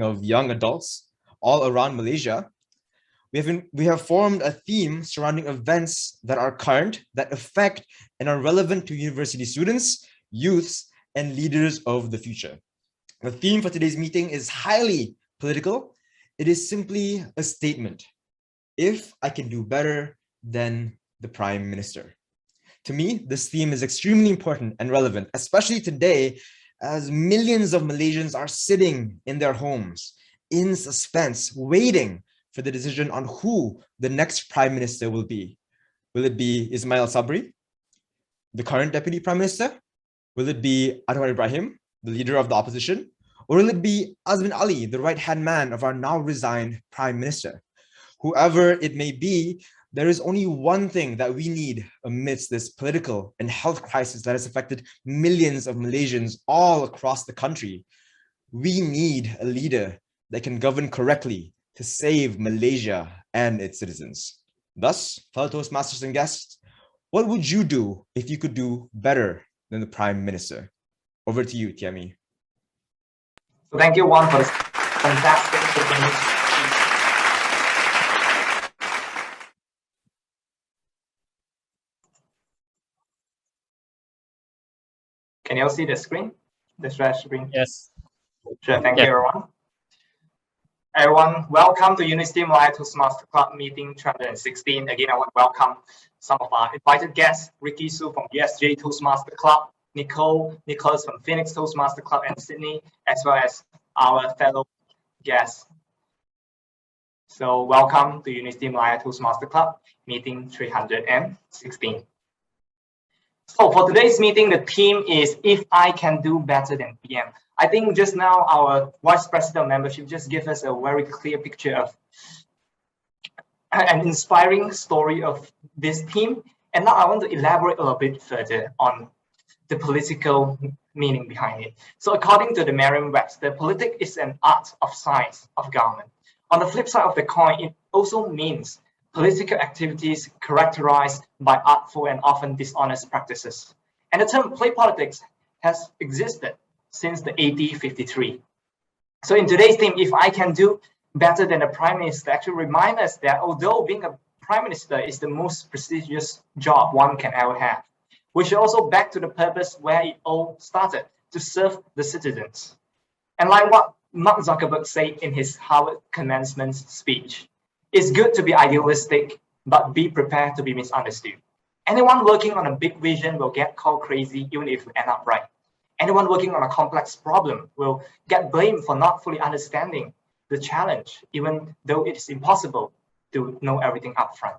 of young adults all around Malaysia, we have formed a theme surrounding events that are current, that affect and are relevant to university students, youths, and leaders of the future. The theme for today's meeting is highly political. It is simply a statement. If I can do better than the Prime Minister. To me, this theme is extremely important and relevant, especially today, as millions of Malaysians are sitting in their homes in suspense, waiting for the decision on who the next Prime Minister will be. Will it be Ismail Sabri, the current Deputy Prime Minister? Will it be Anwar Ibrahim, the leader of the opposition? Or will it be Azmin Ali, the right-hand man of our now resigned Prime Minister? Whoever it may be, there is only one thing that we need amidst this political and health crisis that has affected millions of Malaysians all across the country. We need a leader that can govern correctly to save Malaysia and its citizens. Thus, fellow Toastmasters and guests, what would you do if you could do better than the Prime Minister? Over to you, Tiami. So thank you, Juan, for this fantastic speech. Can you all see the screen? The stretch screen? Yes. Sure, thank you, everyone. Everyone, welcome to University Malaya Toastmaster Club meeting 216. Again, I want to welcome some of our invited guests, Ricky Su from USJ Toastmaster Club, Nicholas from Phoenix Toastmaster Club and Sydney, as well as our fellow guests. So welcome to University Malaya Toastmaster Club meeting 316. So for today's meeting, the theme is if I can do better than PM. I think just now our Vice President of Membership just gave us a very clear picture of an inspiring story of this theme. And now I want to elaborate a little bit further on the political meaning behind it. So according to the Merriam-Webster, politics is an art of science of government. On the flip side of the coin, it also means political activities characterized by artful and often dishonest practices. And the term play politics has existed since the 1853. So in today's theme, if I can do better than a Prime Minister, actually remind us that although being a Prime Minister is the most prestigious job one can ever have, we should also back to the purpose where it all started, to serve the citizens. And like what Mark Zuckerberg said in his Harvard commencement speech, it's good to be idealistic, but be prepared to be misunderstood. Anyone working on a big vision will get called crazy even if you end up right. Anyone working on a complex problem will get blamed for not fully understanding the challenge, even though it is impossible to know everything up front.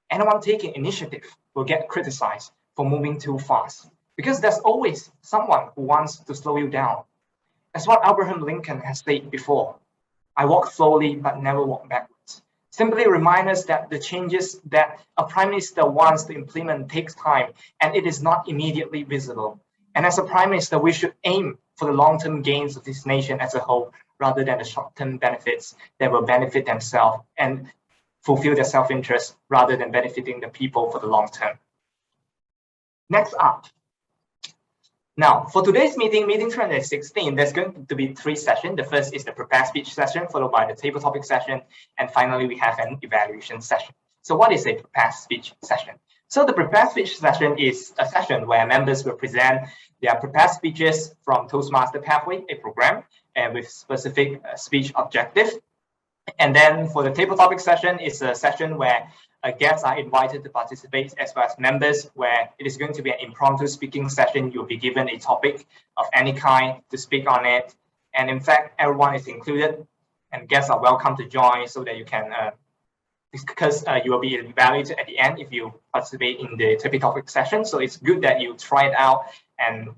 Anyone taking initiative will get criticized for moving too fast, because there's always someone who wants to slow you down. As what Abraham Lincoln has said before, I walk slowly but never walk backwards. Simply remind us that the changes that a Prime Minister wants to implement takes time and it is not immediately visible. And as a Prime Minister, we should aim for the long-term gains of this nation as a whole, rather than the short-term benefits that will benefit themselves and fulfill their self-interest rather than benefiting the people for the long term. Next up. Now, for today's meeting 316, there's going to be 3 sessions. The first is the prepared speech session, followed by the table topic session, and finally we have an evaluation session. So what is a prepared speech session? So the prepared speech session is a session where members will present their prepared speeches from Toastmaster Pathway, a program, and with specific speech objective. And then for the table topic session, it's a session where guests are invited to participate, as well as members, where it is going to be an impromptu speaking session. You'll be given a topic of any kind to speak on it. And in fact, everyone is included and guests are welcome to join so that you can, because you will be evaluated at the end if you participate in the table topic session. So it's good that you try it out and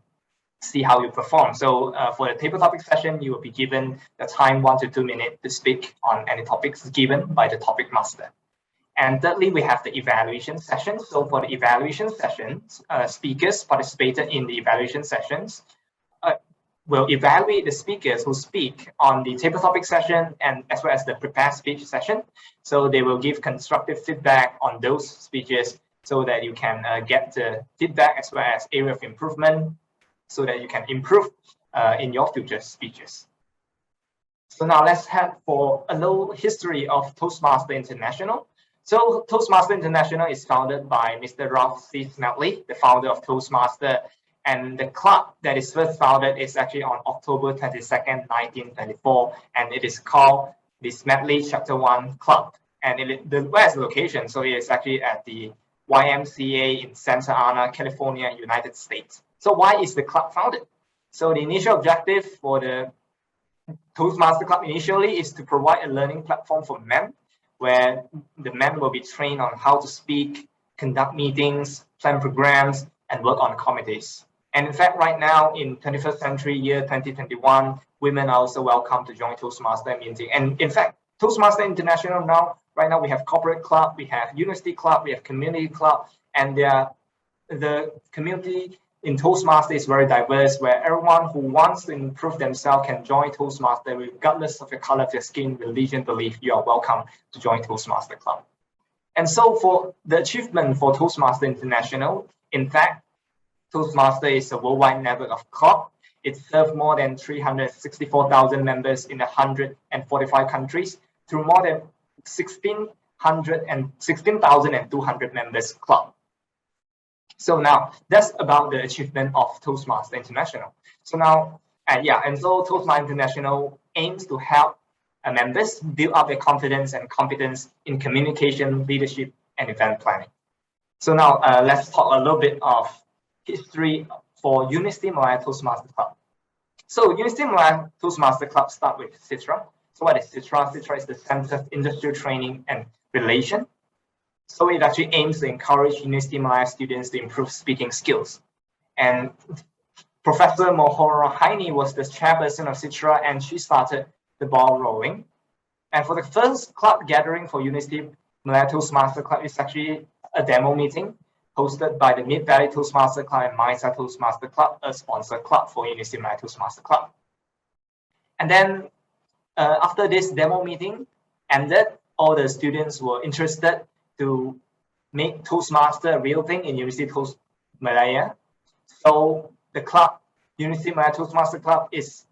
see how you perform. So for the table topic session, you will be given the time 1 to 2 minutes to speak on any topics given by the topic master. And thirdly, we have the evaluation session. So for the evaluation sessions, speakers participated in the evaluation sessions will evaluate the speakers who speak on the table topic session and as well as the prepared speech session. So they will give constructive feedback on those speeches so that you can get the feedback as well as area of improvement so that you can improve in your future speeches. So now let's head for a little history of Toastmaster International. So Toastmaster International is founded by Mr. Ralph C. Smedley, the founder of Toastmaster, and the club that is first founded is actually on October 22nd, 1924, and it is called the Smedley Chapter 1 Club. And where's the location? So it is actually at the YMCA in Santa Ana, California, United States. So why is the club founded? So the initial objective for the Toastmaster Club initially is to provide a learning platform for men, where the men will be trained on how to speak, conduct meetings, plan programs, and work on committees. And in fact, right now in 21st century year 2021, women are also welcome to join Toastmaster Meeting. And in fact, Toastmaster International right now we have corporate club, we have university club, we have community club, and the community in Toastmaster is very diverse, where everyone who wants to improve themselves can join Toastmaster regardless of the color of your skin, religion, belief. You are welcome to join Toastmaster Club. And so for the achievement for Toastmaster International, in fact, Toastmaster is a worldwide network of clubs. It serves more than 364,000 members in 145 countries through more than 16,200 members club. So now that's about the achievement of Toastmaster International. So now, so Toastmaster International aims to help members build up their confidence and competence in communication, leadership, and event planning. So now let's talk a little bit of history for University Malaya Toastmaster Club. So University Malaya Toastmaster Club start with CITRA. So what is CITRA? CITRA is the Center of Industrial Training and Relation. So it actually aims to encourage University Malaya students to improve speaking skills. And Professor Mohora Haini was the chairperson of CITRA, and she started the ball rolling. And for the first club gathering for University Malaya Toastmaster Club is actually a demo meeting hosted by the Mid Valley Toastmaster Club and Maisa Toastmaster Club, a sponsor club for University Malaya Toastmaster Club. And then after this demo meeting ended, all the students were interested to make Toastmaster a real thing in University Toast Malaya. So the club, University Malaya Toastmaster Club, was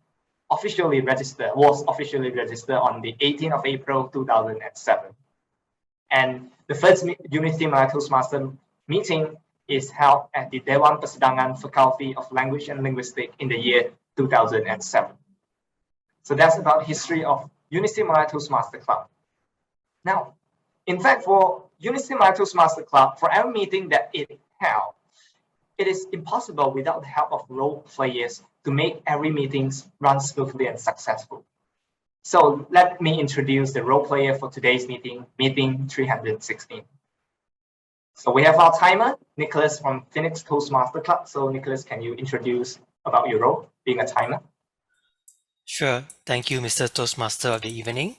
officially registered on the 18th of April 2007. And the first University Malaya Toastmaster meeting is held at the Dewan Persidangan Faculty of Language and Linguistics in the year 2007. So that's about history of University Malaya Toastmaster Club. Now, in fact, for University Malaya Toastmaster Club, for every meeting that it held, it is impossible without the help of role players to make every meeting run smoothly and successful. So let me introduce the role player for today's meeting, meeting 316. So we have our timer, Nicholas from Phoenix Toastmaster Club. So Nicholas, can you introduce about your role being a timer? Sure. Thank you, Mr. Toastmaster of the evening.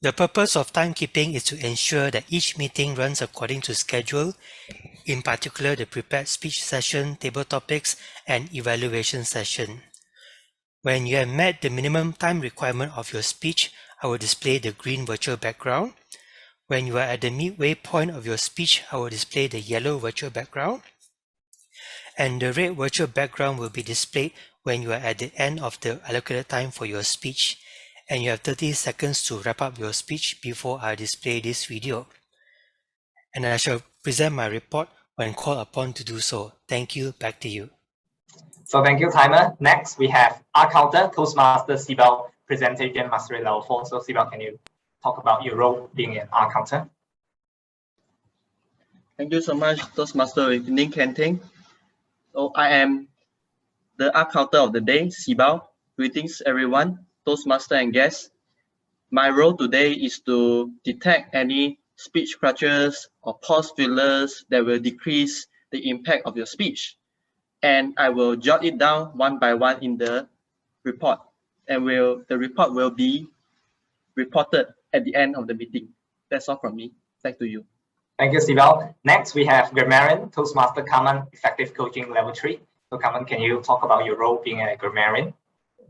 The purpose of timekeeping is to ensure that each meeting runs according to schedule, in particular the prepared speech session, table topics, and evaluation session. When you have met the minimum time requirement of your speech, I will display the green virtual background. When you are at the midway point of your speech, I will display the yellow virtual background. And the red virtual background will be displayed when you are at the end of the allocated time for your speech, and you have 30 seconds to wrap up your speech before I display this video. And I shall present my report when called upon to do so. Thank you. Back to you. So thank you, timer. Next, we have our counter, Toastmaster Sibel, presentation mastery level 4. So Sibel, can you talk about your role being an R counter? Thank you so much, Toastmaster Evening Canting. So I am the R counter of the day, Sibel. Greetings, everyone, Toastmaster and guests. My role today is to detect any speech crutches or pause fillers that will decrease the impact of your speech. And I will jot it down one by one in the report. And the report will be reported at the end of the meeting. That's all from me. Thank you. Thank you, Sibel. Next, we have Grammarian, Toastmaster Kaman, Effective Coaching Level 3. So Kaman, can you talk about your role being a grammarian?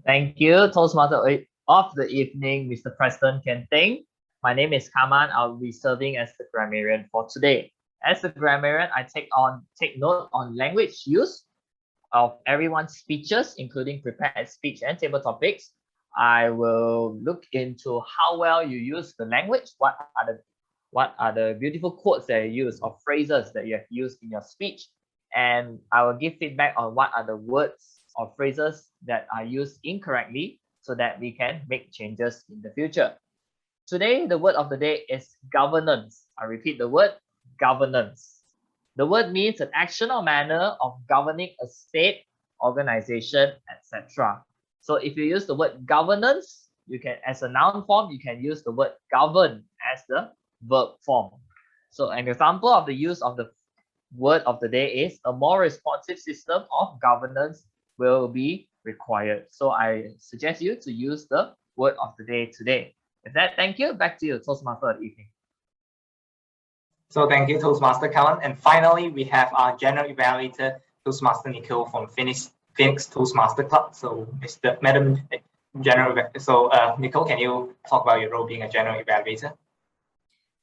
Thank you, Toastmaster of the evening, Mr. President Kenting. My name is Kaman. I'll be serving as the grammarian for today. As a grammarian, I take note on language use of everyone's speeches, including prepared speech and table topics. I will look into how well you use the language, what are the beautiful quotes that you use or phrases that you have used in your speech, and I will give feedback on what are the words or phrases that are used incorrectly so that we can make changes in the future. Today, the word of the day is governance. I repeat the word governance. The word means an action or manner of governing a state, organization, etc. So if you use the word governance, you can, as a noun form, you can use the word govern as the verb form. So an example of the use of the word of the day is a more responsive system of governance will be required. So I suggest you to use the word of the day today. With that, thank you. Back to you, Toastmaster of the evening. So thank you, Toastmaster Kalan. And finally, we have our general evaluator, Toastmaster Nicole from Phoenix Toastmaster Club. So, Madam General, Nicole, can you talk about your role being a general evaluator?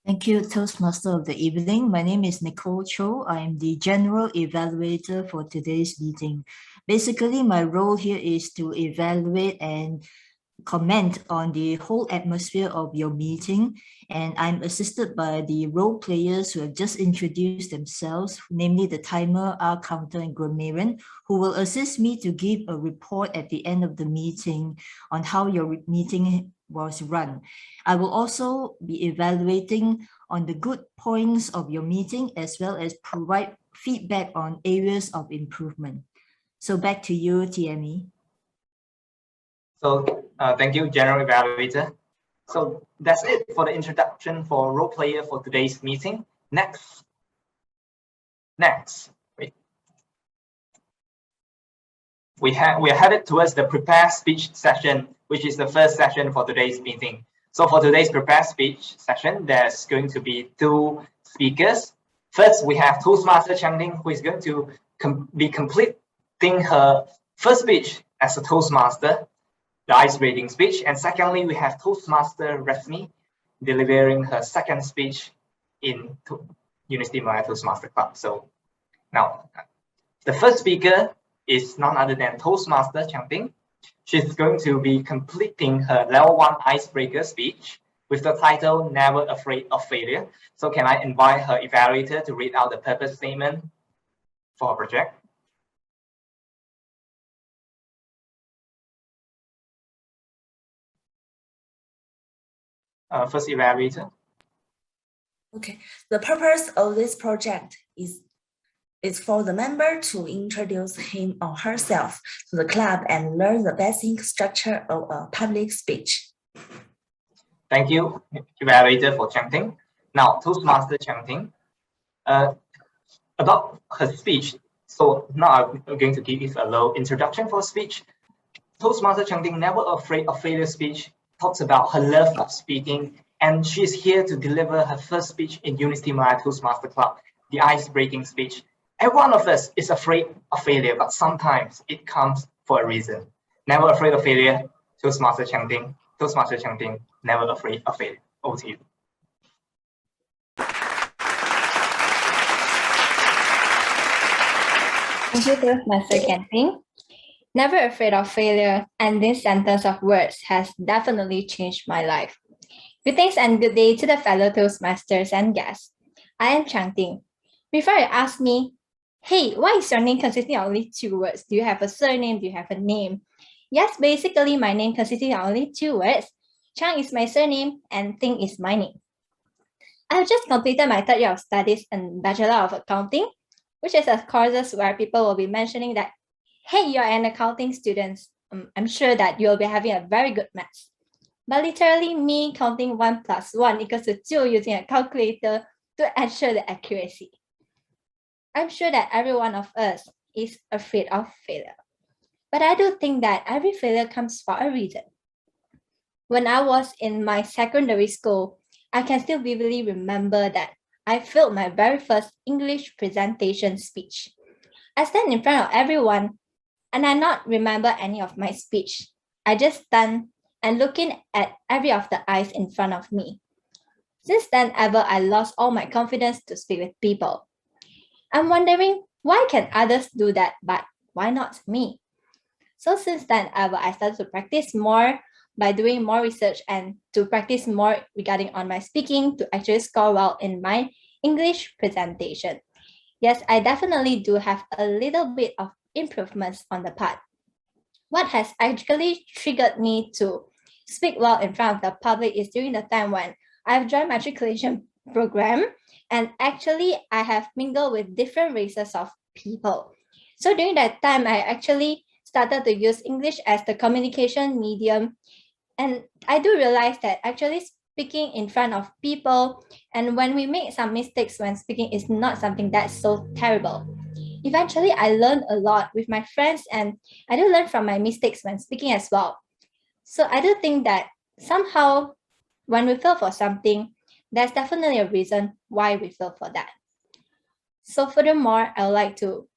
Thank you, Toastmaster of the evening. My name is Nicole Cho. I am the General Evaluator for today's meeting. Basically, my role here is to evaluate and comment on the whole atmosphere of your meeting, and I'm assisted by the role players who have just introduced themselves, namely the timer, R counter, and grammarian, who will assist me to give a report at the end of the meeting on how your meeting was run. I will also be evaluating on the good points of your meeting as well as provide feedback on areas of improvement. So back to you, TME. So thank you, General Evaluator. So that's it for the introduction for role player for today's meeting. Next. Wait. We are headed towards the prepared speech session, which is the first session for today's meeting. So for today's prepared speech session, there's going to be two speakers. First, we have Toastmaster Changling, who is going to be completing her first speech as a Toastmaster, the ice-breaking speech. And secondly, we have Toastmaster Rashmi delivering her second speech in University Malaya Toastmaster Club. So now, the first speaker is none other than Toastmaster Changping. She's going to be completing her level 1 icebreaker speech with the title Never Afraid of Failure. So can I invite her evaluator to read out the purpose statement for her project? First evaluator. Okay, the purpose of this project is for the member to introduce him or herself to the club and learn the basic structure of a public speech. Thank you, evaluator, for Changping. Now, Toastmaster Changping, about her speech. So now I'm going to give you a little introduction for speech. Toastmaster Changping, Never Afraid of Failure speech, talks about her love of speaking, and she's here to deliver her first speech in University Malaya Toastmaster Club, the ice-breaking speech. Every one of us is afraid of failure, but sometimes it comes for a reason. Never afraid of failure, Toastmaster Changping. Toastmaster Changping, never afraid of failure. Over to you. Thank you, Toastmaster Changping. Never afraid of failure, and this sentence of words has definitely changed my life. Greetings and good day to the fellow Toastmasters and guests. I am Changping. Before you ask me, hey, why is your name consisting of only 2 words? Do you have a surname? Do you have a name? Yes, basically my name consisting of only 2 words. Chang is my surname and Ting is my name. I have just completed my 3rd year of studies in Bachelor of Accounting, which is a course where people will be mentioning that, hey, you're an accounting student. I'm sure that you'll be having a very good maths. But literally me counting 1 + 1 = 2 using a calculator to ensure the accuracy. I'm sure that every one of us is afraid of failure. But I do think that every failure comes for a reason. When I was in my secondary school, I can still vividly remember that I failed my very first English presentation speech. I stand in front of everyone and I not remember any of my speech. I just stand and looking at every of the eyes in front of me. Since then ever, I lost all my confidence to speak with people. I'm wondering, why can others do that, but why not me? So since then ever, I started to practice more by doing more research and to practice more regarding on my speaking to actually score well in my English presentation. Yes, I definitely do have a little bit of improvements on the part. What has actually triggered me to speak well in front of the public is during the time when I've joined matriculation program, and actually I have mingled with different races of people. So during that time, I actually started to use English as the communication medium. And I do realize that actually speaking in front of people, and when we make some mistakes when speaking, is not something that's so terrible. Eventually, I learned a lot with my friends, and I do learn from my mistakes when speaking as well. So I do think that somehow when we fail for something, there's definitely a reason why we fail for that. So furthermore, I would like to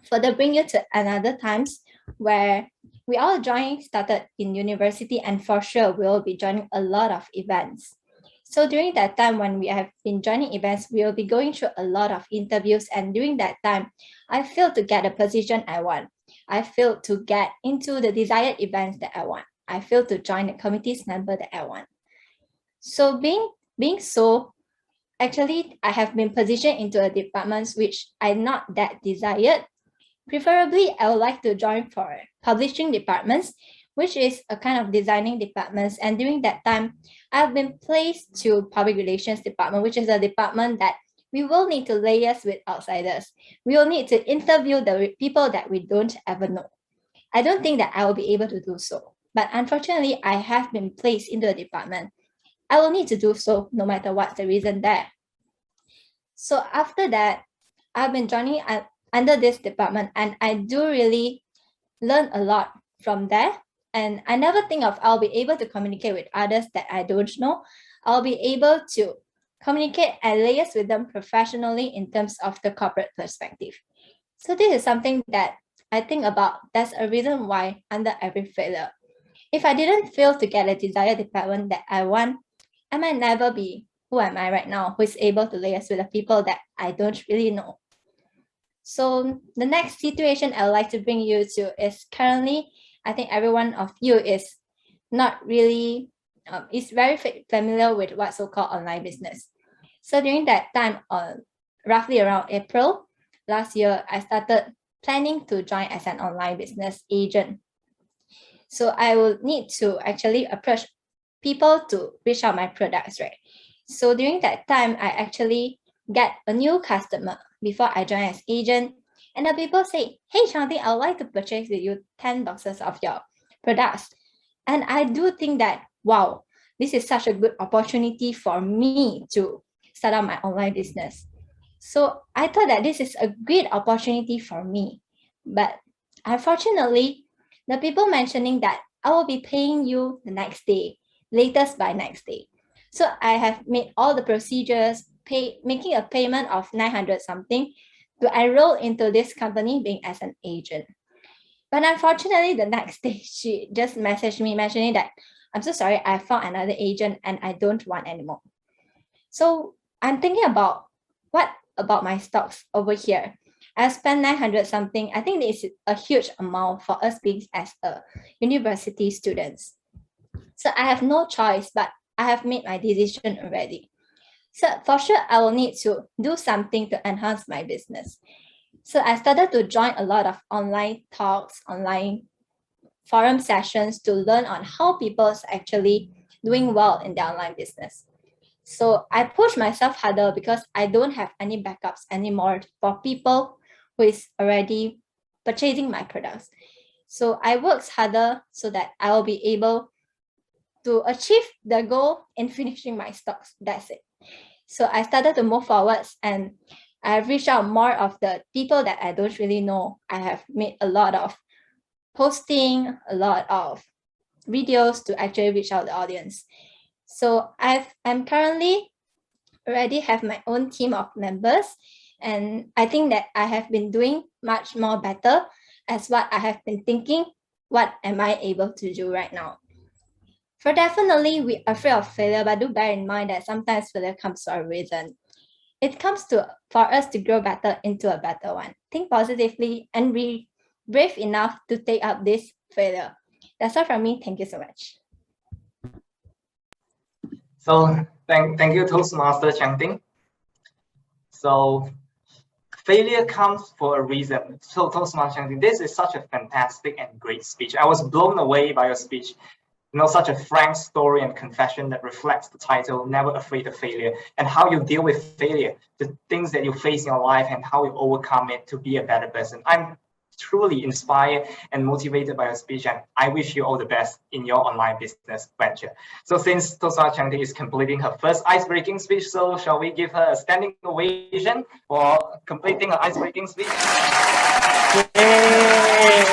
further bring you to another times where we all started in university, and for sure we will be joining a lot of events. So during that time when we have been joining events, we will be going through a lot of interviews, and during that time, I failed to get the position I want. I failed to get into the desired events that I want. I failed to join the committee's member that I want. So being so, actually, I have been positioned into a departments which I not that desired. Preferably, I would like to join for publishing departments, which is a kind of designing departments. And during that time, I've been placed to public relations department, which is a department that we will need to liaise with outsiders. We will need to interview the people that we don't ever know. I don't think that I will be able to do so. But unfortunately, I have been placed into a department. I will need to do so no matter what's the reason there. So after that, I've been joining under this department, and I do really learn a lot from there. And I never think of I'll be able to communicate with others that I don't know. I'll be able to communicate and liaise with them professionally in terms of the corporate perspective. So this is something that I think about. That's a reason why under every failure, if I didn't fail to get a desired department that I want, I might never be who am I right now, who is able to liaise with the people that I don't really know. So the next situation I would like to bring you to is currently, I think every one of you is not really, is very familiar with what's so-called online business. So during that time, roughly around April last year, I started planning to join as an online business agent. So I will need to actually approach people to reach out my products, right? So during that time, I actually get a new customer before I join as agent. And the people say, hey, Shanti, I would like to purchase with you 10 boxes of your products. And I do think that, wow, this is such a good opportunity for me to start up my online business. So I thought that this is a great opportunity for me. But unfortunately, the people mentioning that I will be paying you the next day, latest by next day. So I have made all the procedures, making a payment of 900 something to enroll into this company being as an agent. But unfortunately, the next day, she just messaged me mentioning that, I'm so sorry, I found another agent and I don't want anymore. So I'm thinking about what about my stocks over here. I spent 900 something. I think this is a huge amount for us being as a university students. So I have no choice, but I have made my decision already. So for sure, I will need to do something to enhance my business. So I started to join a lot of online talks, online forum sessions to learn on how people's actually doing well in their online business. So I push myself harder because I don't have any backups anymore for people who is already purchasing my products. So I worked harder so that I will be able to achieve the goal in finishing my stocks. That's it. So I started to move forwards, and I have reached out more of the people that I don't really know. I have made a lot of posting, a lot of videos to actually reach out the audience. So I'm currently already have my own team of members, and I think that I have been doing much more better as what I have been thinking, what am I able to do right now? For definitely, we are afraid of failure, but do bear in mind that sometimes failure comes for a reason. It comes for us to grow better into a better one. Think positively and be brave enough to take up this failure. That's all from me. Thank you so much. So thank you, Toastmaster Chanting. So failure comes for a reason. So Toastmaster Chanting, this is such a fantastic and great speech. I was blown away by your speech. Such a frank story and confession that reflects the title, Never Afraid of Failure, and how you deal with failure, the things that you face in your life and how you overcome it to be a better person. I'm truly inspired and motivated by your speech, and I wish you all the best in your online business venture. So since Toastmaster Chanting is completing her first ice-breaking speech, so shall we give her a standing ovation for completing her ice-breaking speech? Yay!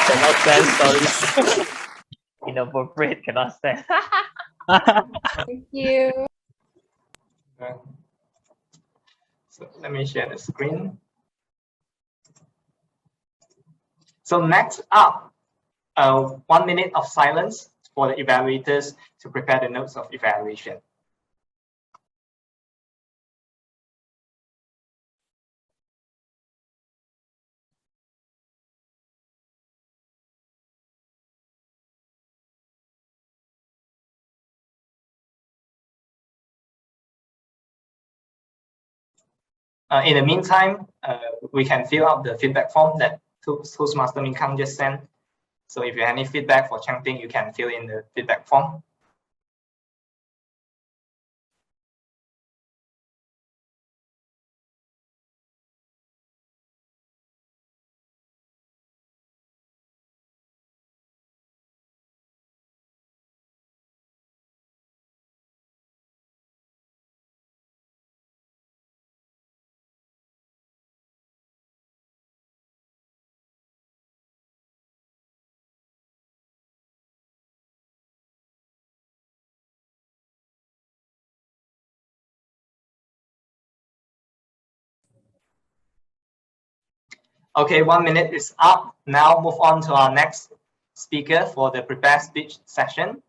Cannot stand, sorry. Inappropriate, cannot stand. Thank you. So let me share the screen. So next up, 1 minute of silence for the evaluators to prepare the notes of evaluation. In the meantime, we can fill out the feedback form that Toastmaster Min Kang just sent. So if you have any feedback for Chanting, you can fill in the feedback form. Okay, 1 minute is up. Now move on to our next speaker for the prepared speech session.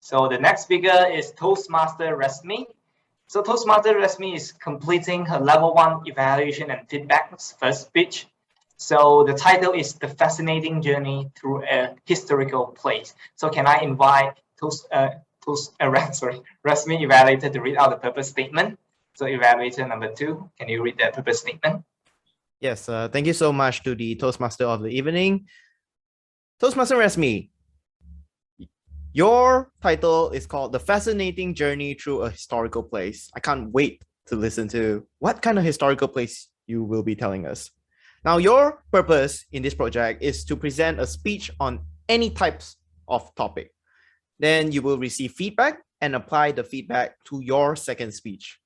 So the next speaker is Toastmaster Resmi. So Toastmaster Resmi is completing her level 1 evaluation and feedback's first speech. So the title is The Fascinating Journey Through a Historical Place. So can I invite Resmi Evaluator to read out the purpose statement? So Evaluator number 2, can you read the purpose statement? Yes, thank you so much to the Toastmaster of the evening. Toastmaster Resmi, your title is called The Fascinating Journey Through a Historical Place. I can't wait to listen to what kind of historical place you will be telling us. Now, your purpose in this project is to present a speech on any types of topic. Then you will receive feedback and apply the feedback to your second speech.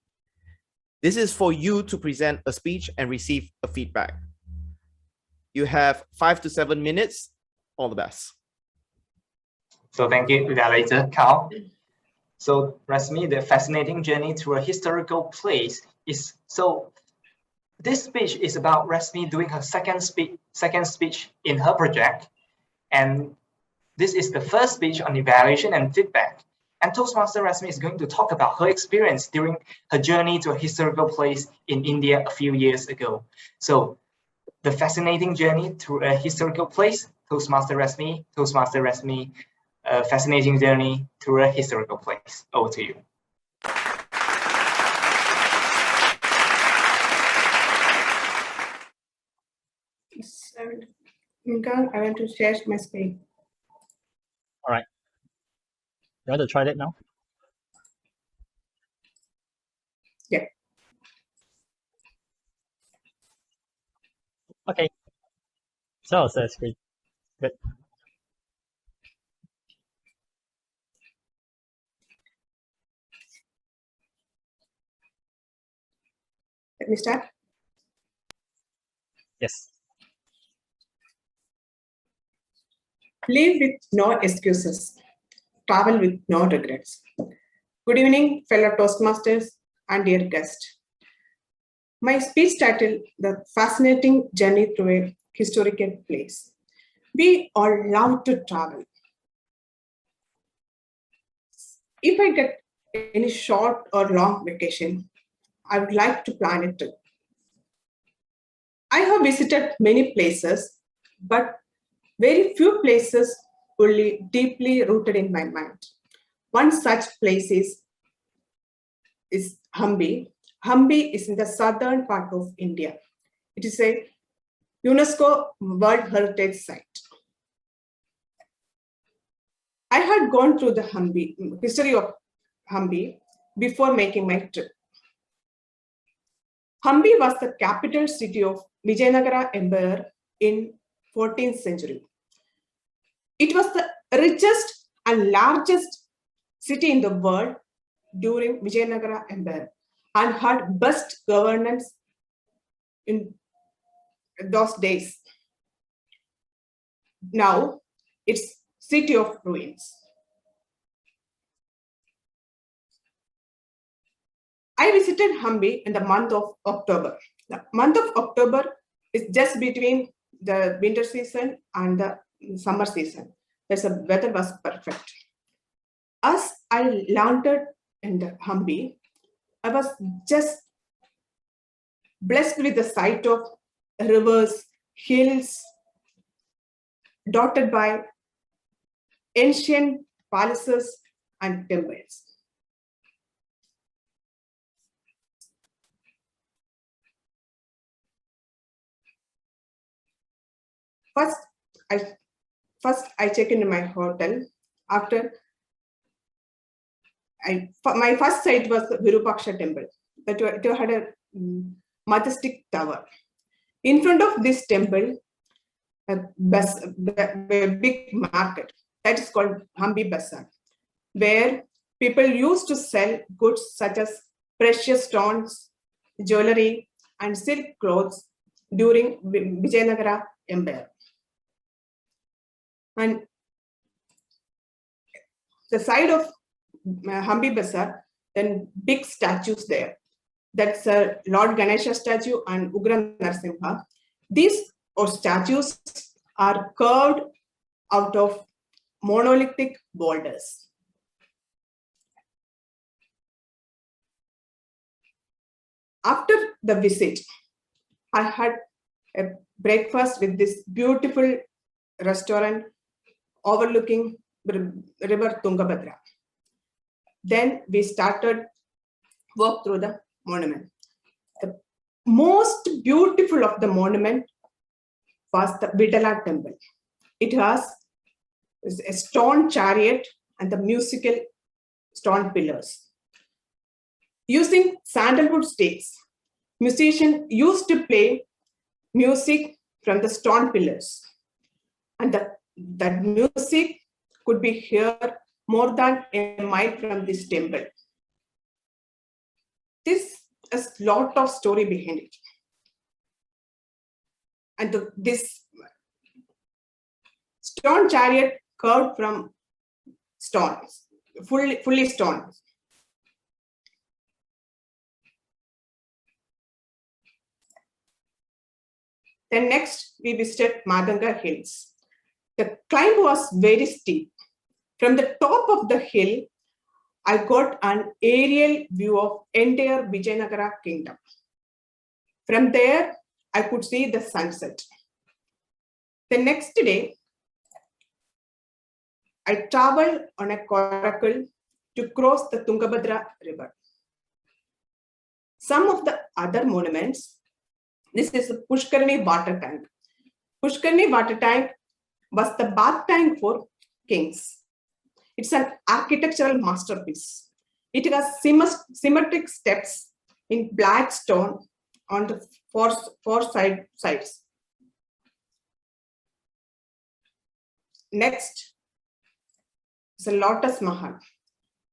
This is for you to present a speech and receive a feedback. You have 5 to 7 minutes. All the best. So thank you, Evaluator Carl. So Resmi, The Fascinating Journey Through a Historical Place is so. This speech is about Resmi doing her second speech in her project, and this is the first speech on evaluation and feedback. And Toastmaster Resmi is going to talk about her experience during her journey to a historical place in India a few years ago. So, The Fascinating Journey Through a Historical Place, Toastmaster Resmi, Fascinating Journey Through a Historical Place. Over to you. I want to share my screen. All right. You want to try that now? Yeah. Okay. So I'll share screen. Good. Let me start. Yes. Live with no excuses. Travel with no regrets. Good evening, fellow Toastmasters and dear guests. My speech title, The Fascinating Journey Through a Historical Place. We all love to travel. If I get any short or long vacation, I would like to plan it too. I have visited many places, but very few places only deeply rooted in my mind. One such place is Hampi. Hampi is in the southern part of India. It is a UNESCO World Heritage Site. I had gone through the history of Hampi before making my trip. Hampi was the capital city of Vijayanagara Empire in 14th century. It was the richest and largest city in the world during Vijayanagara Empire and had best governance in those days. Now it's city of ruins. I visited Hampi in the month of October. The month of October is just between the winter season and the summer season. The weather was perfect. As I landed in the Hampi, I was just blessed with the sight of rivers, hills, dotted by ancient palaces and temples. First, I check into my hotel. After my first sight was the Virupaksha temple. That it had a majestic tower. In front of this temple, a big market that is called Hampi Bazaar, where people used to sell goods such as precious stones, jewelry, and silk clothes during Vijayanagara Empire. And the side of Hampi Bazaar, then big statues there. That's a Lord Ganesha statue and Ugra Narasimha. These statues are carved out of monolithic boulders. After the visit, I had a breakfast with this beautiful restaurant overlooking river Tungabhadra. Then we started walk through the monument. The most beautiful of the monument was the Vitala temple. It has a stone chariot and the musical stone pillars. Using sandalwood sticks, musicians used to play music from the stone pillars. And that music could be heard more than a mile from this temple. This is a lot of story behind it. And this stone chariot carved from stones, fully stone. Then next we visited Madanga Hills. The climb was very steep. From the top of the hill, I got an aerial view of entire Vijayanagara kingdom. From there, I could see the sunset. The next day, I traveled on a coracle to cross the Tungabhadra river. Some of the other monuments, this is the Pushkarani water tank. Pushkarani water tank was the bath tank for kings. It's an architectural masterpiece. It has symmetric steps in black stone on the four sides. Next is a Lotus Mahal.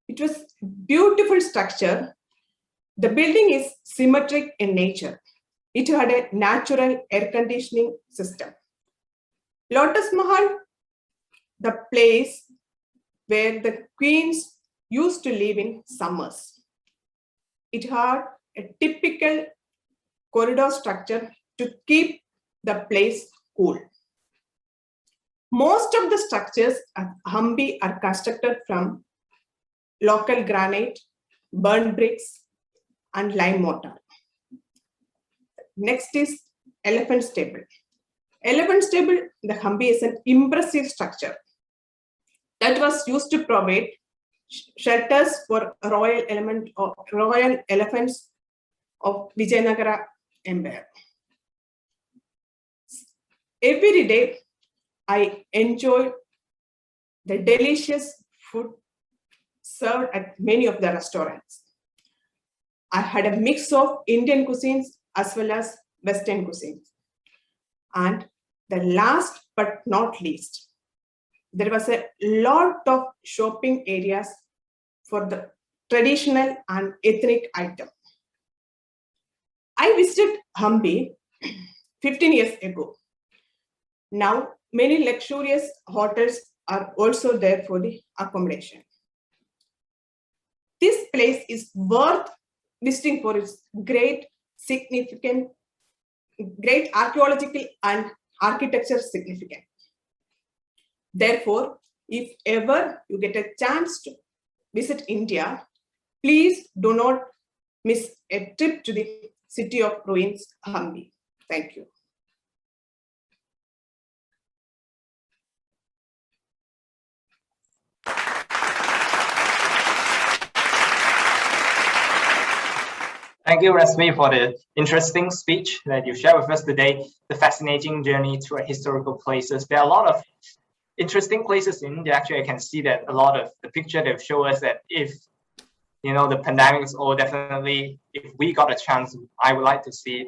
It was a beautiful structure. The building is symmetric in nature. It had a natural air conditioning system. Lotus Mahal, the place where the queens used to live in summers. It had a typical corridor structure to keep the place cool. Most of the structures at Hampi are constructed from local granite, burnt bricks, and lime mortar. Next is Elephant Stable. Elephant Stable, the Hampi is an impressive structure that was used to provide shelters for royal elephants of Vijayanagara Empire. Every day, I enjoy the delicious food served at many of the restaurants. I had a mix of Indian cuisines as well as Western cuisines. And the last but not least, there was a lot of shopping areas for the traditional and ethnic item. I visited Hampi 15 years ago. Now, many luxurious hotels are also there for the accommodation. This place is worth visiting for its great archaeological and architecture significance. Therefore, if ever you get a chance to visit India, please do not miss a trip to the city of ruins, Hampi. Thank you. Thank you, Rasmi, for the interesting speech that you shared with us today, the fascinating journey through historical places. There are a lot of interesting places in India. Actually, I can see that a lot of the picture they've shown us that if, the pandemic is over, definitely, if we got a chance, I would like to see it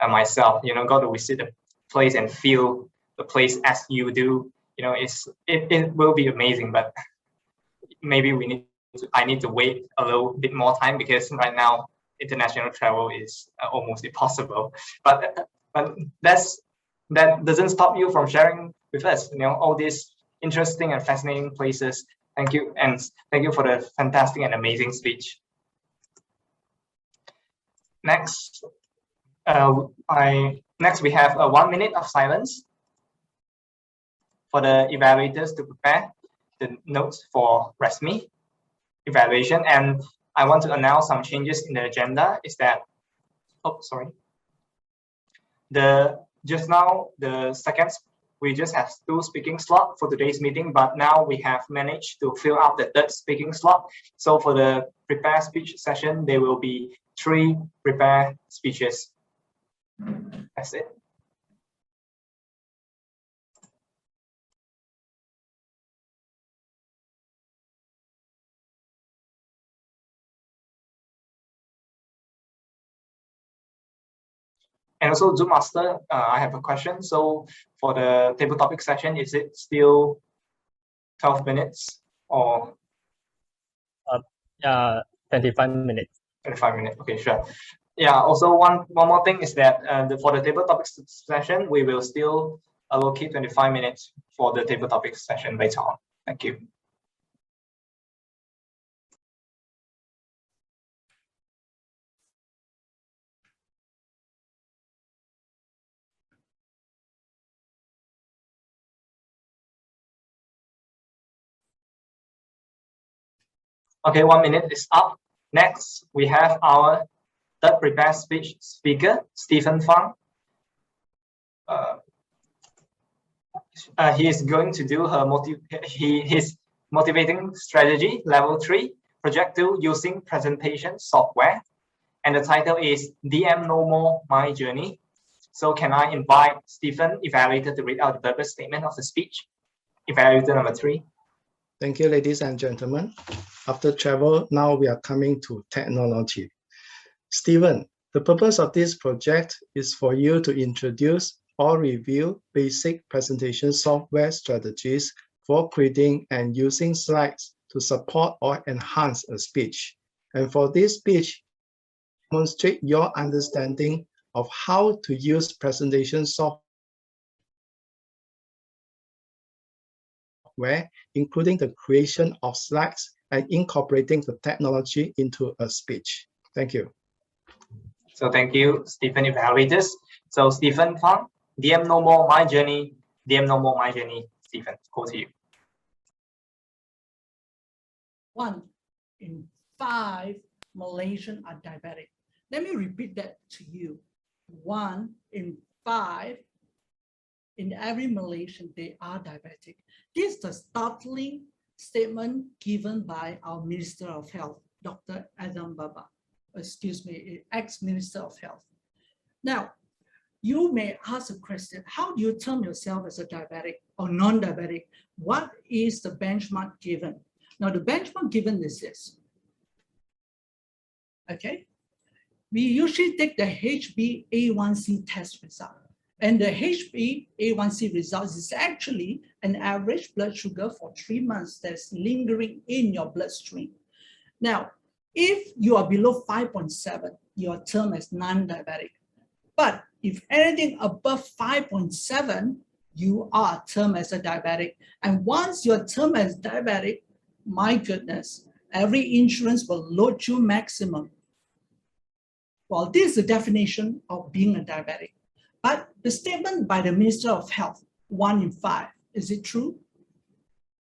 myself, go to visit the place and feel the place as you do. It will be amazing, but maybe I need to wait a little bit more time because right now, international travel is almost impossible, but that doesn't stop you from sharing with us, all these interesting and fascinating places. Thank you, and thank you for the fantastic and amazing speech. Next, we have 1 minute of silence for the evaluators to prepare the notes for Rasmi evaluation. And I want to announce some changes in the agenda. Is that, just now the seconds, we just have 2 speaking slots for today's meeting, but now we have managed to fill out the 3rd speaking slot. So for the prepare speech session, there will be 3 prepare speeches. That's it. And also, Zoom Master, I have a question. So for the table topic session, is it still 12 minutes or? 25 minutes. 25 minutes. Okay, sure. Yeah. Also, one more thing is that for the table topics session, we will still allocate 25 minutes for the table topics session later on. Thank you. Okay, 1 minute is up. Next, we have our 3rd prepared speech speaker, Stephen Fang. He is going to do his motivating strategy level 3 project 2 using presentation software, and the title is DM No More My Journey. So can I invite Stephen, evaluator, to read out the purpose statement of the speech? Evaluator number 3. Thank you, ladies and gentlemen. After travel, now we are coming to technology. Stephen, the purpose of this project is for you to introduce or review basic presentation software strategies for creating and using slides to support or enhance a speech. And for this speech, demonstrate your understanding of how to use presentation software, including the creation of slides and incorporating the technology into a speech. Thank you. So thank you, Stephen, evaluators. So Stephen Fang, DM No More My Journey, DM No More My Journey. Stephen, go to you. 1 in 5 Malaysians are diabetic. Let me repeat that to you. 1 in 5 in every Malaysian, they are diabetic. This is a startling statement given by our Minister of Health, Dr. Adam Baba, ex-Minister of Health. Now, you may ask a question, how do you term yourself as a diabetic or non-diabetic? What is the benchmark given? Now, the benchmark given is this. Okay, we usually take the HbA1c test result. And the HbA1c results is actually an average blood sugar for 3 months that's lingering in your bloodstream. Now, if you are below 5.7, you are termed as non-diabetic. But if anything above 5.7, you are termed as a diabetic. And once you're termed as diabetic, my goodness, every insurance will load you maximum. Well, this is the definition of being a diabetic. But the statement by the Minister of Health, 1 in 5, is it true?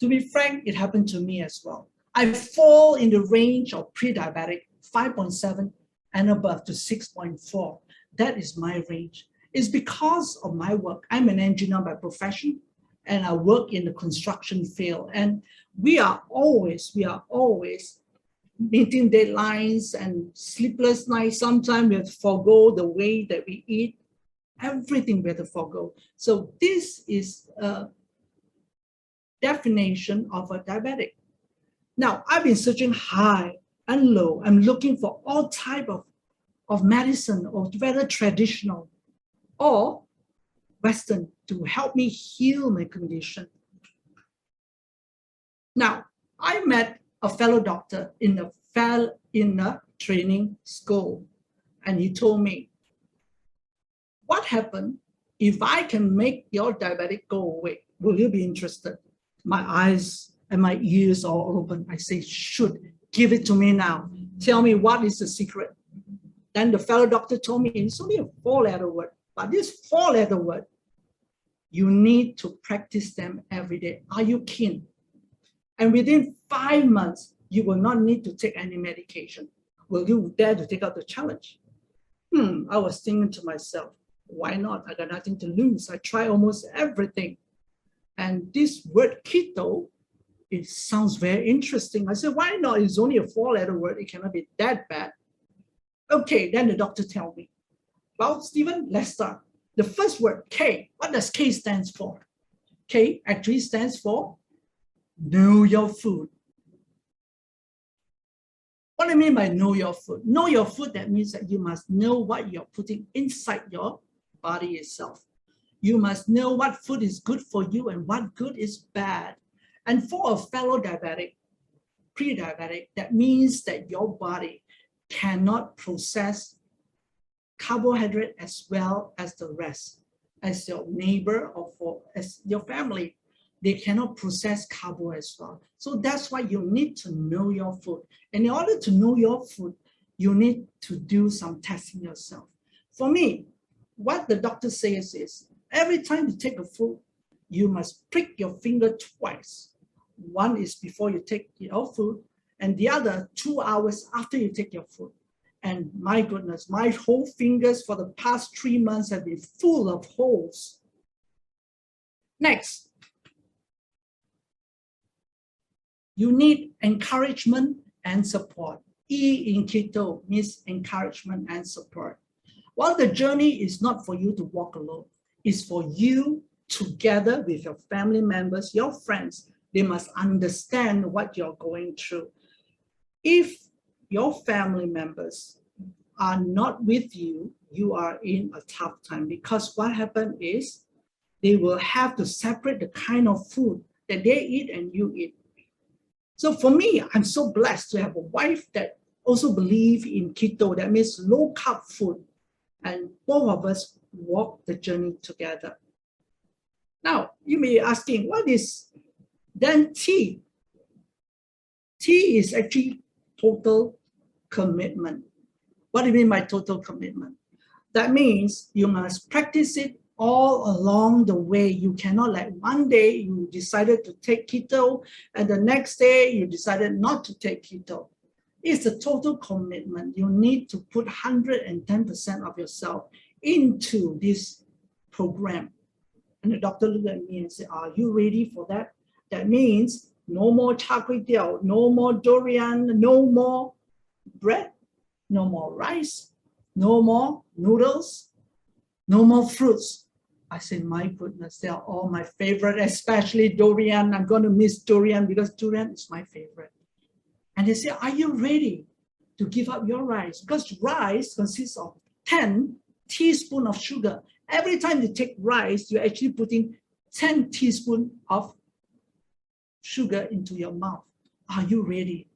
To be frank, it happened to me as well. I fall in the range of pre-diabetic, 5.7 and above to 6.4. That is my range. It's because of my work. I'm an engineer by profession, and I work in the construction field. And we are always meeting deadlines and sleepless nights. Sometimes we have to forego the way that we eat. Everything we have to forego. So this is a definition of a diabetic. Now, I've been searching high and low. I'm looking for all type of medicine, or whether traditional or Western, to help me heal my condition. Now, I met a fellow doctor in a training school, and he told me, what happened if I can make your diabetic go away? Will you be interested? My eyes and my ears are open. I say, shoot, give it to me now. Tell me what is the secret. Then the fellow doctor told me, it's only a 4-letter word, but this 4-letter word, you need to practice them every day. Are you keen? And within 5 months, you will not need to take any medication. Will you dare to take out the challenge? I was thinking to myself, why not? I got nothing to lose. I try almost everything. And this word keto, it sounds very interesting. I said, why not? It's only a 4-letter word. It cannot be that bad. Okay, then the doctor told me, well, Stephen, let's start. The first word, K. What does K stand for? K actually stands for know your food. What do I mean by know your food? Know your food, that means that you must know what you're putting inside your body itself. You must know what food is good for you and what good is bad. And for a fellow diabetic, pre-diabetic, that means that your body cannot process carbohydrate as well as the rest, as your neighbor or as your family. They cannot process carbo as well. So that's why you need to know your food. And in order to know your food, you need to do some testing yourself. For me, what the doctor says is, every time you take a food, you must prick your finger twice. One is before you take your food, and the other 2 hours after you take your food. And my goodness, my whole fingers for the past 3 months have been full of holes. Next, you need encouragement and support. E in keto means encouragement and support. While the journey is not for you to walk alone, it's for you together with your family members, your friends. They must understand what you're going through. If your family members are not with you, you are in a tough time, because what happened is they will have to separate the kind of food that they eat and you eat. So for me, I'm so blessed to have a wife that also believes in keto, that means low carb food. And both of us walk the journey together. Now, you may be asking, what is then T? T is actually total commitment. What do you mean by total commitment? That means you must practice it all along the way. You cannot, like, one day you decided to take keto and the next day you decided not to take keto. It's a total commitment. You need to put 110% of yourself into this program. And the doctor looked at me and said, are you ready for that? That means No more char kway teow, no more durian, no more bread, no more rice, no more noodles, no more fruits. I said, my goodness, they are all my favorite, especially durian. I'm going to miss durian because durian is my favorite. And they say, are you ready to give up your rice? Because rice consists of 10 teaspoons of sugar. Every time you take rice, you're actually putting 10 teaspoons of sugar into your mouth. Are you ready?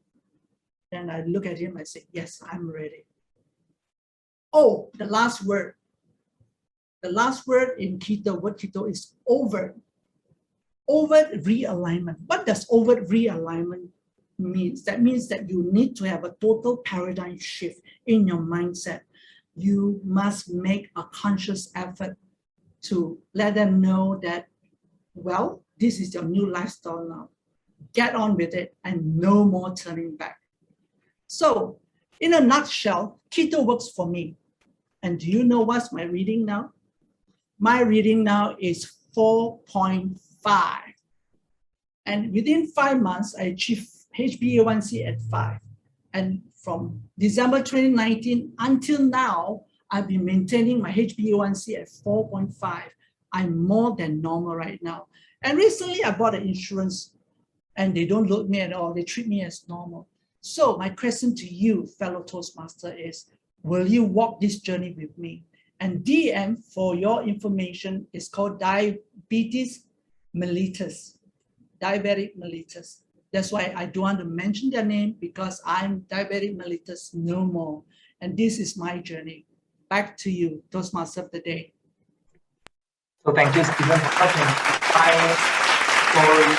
And I look at him, I say, yes, I'm ready. Oh, the last word. The last word in keto, what keto is overt. Overt realignment. What does overt realignment means? That means that you need to have a total paradigm shift in your mindset. You must make a conscious effort to let them know that, well, this is your new lifestyle now. Get on with it and no more turning back. So in a nutshell, keto works for me. And do you know what's my reading now? My reading now is 4.5. And within 5 months, I achieved HbA1c at 5. And from December 2019 until now, I've been maintaining my HbA1c at 4.5. I'm more than normal right now. And recently I bought an insurance and they don't load me at all. They treat me as normal. So my question to you, fellow Toastmaster, is, will you walk this journey with me? And DM, for your information, is called diabetes mellitus, diabetic mellitus. That's why I don't want to mention their name, because I'm diabetic mellitus no more. And this is my journey. Back to you, Toastmaster of the day. So thank you, Stephen, for such an inspiring story,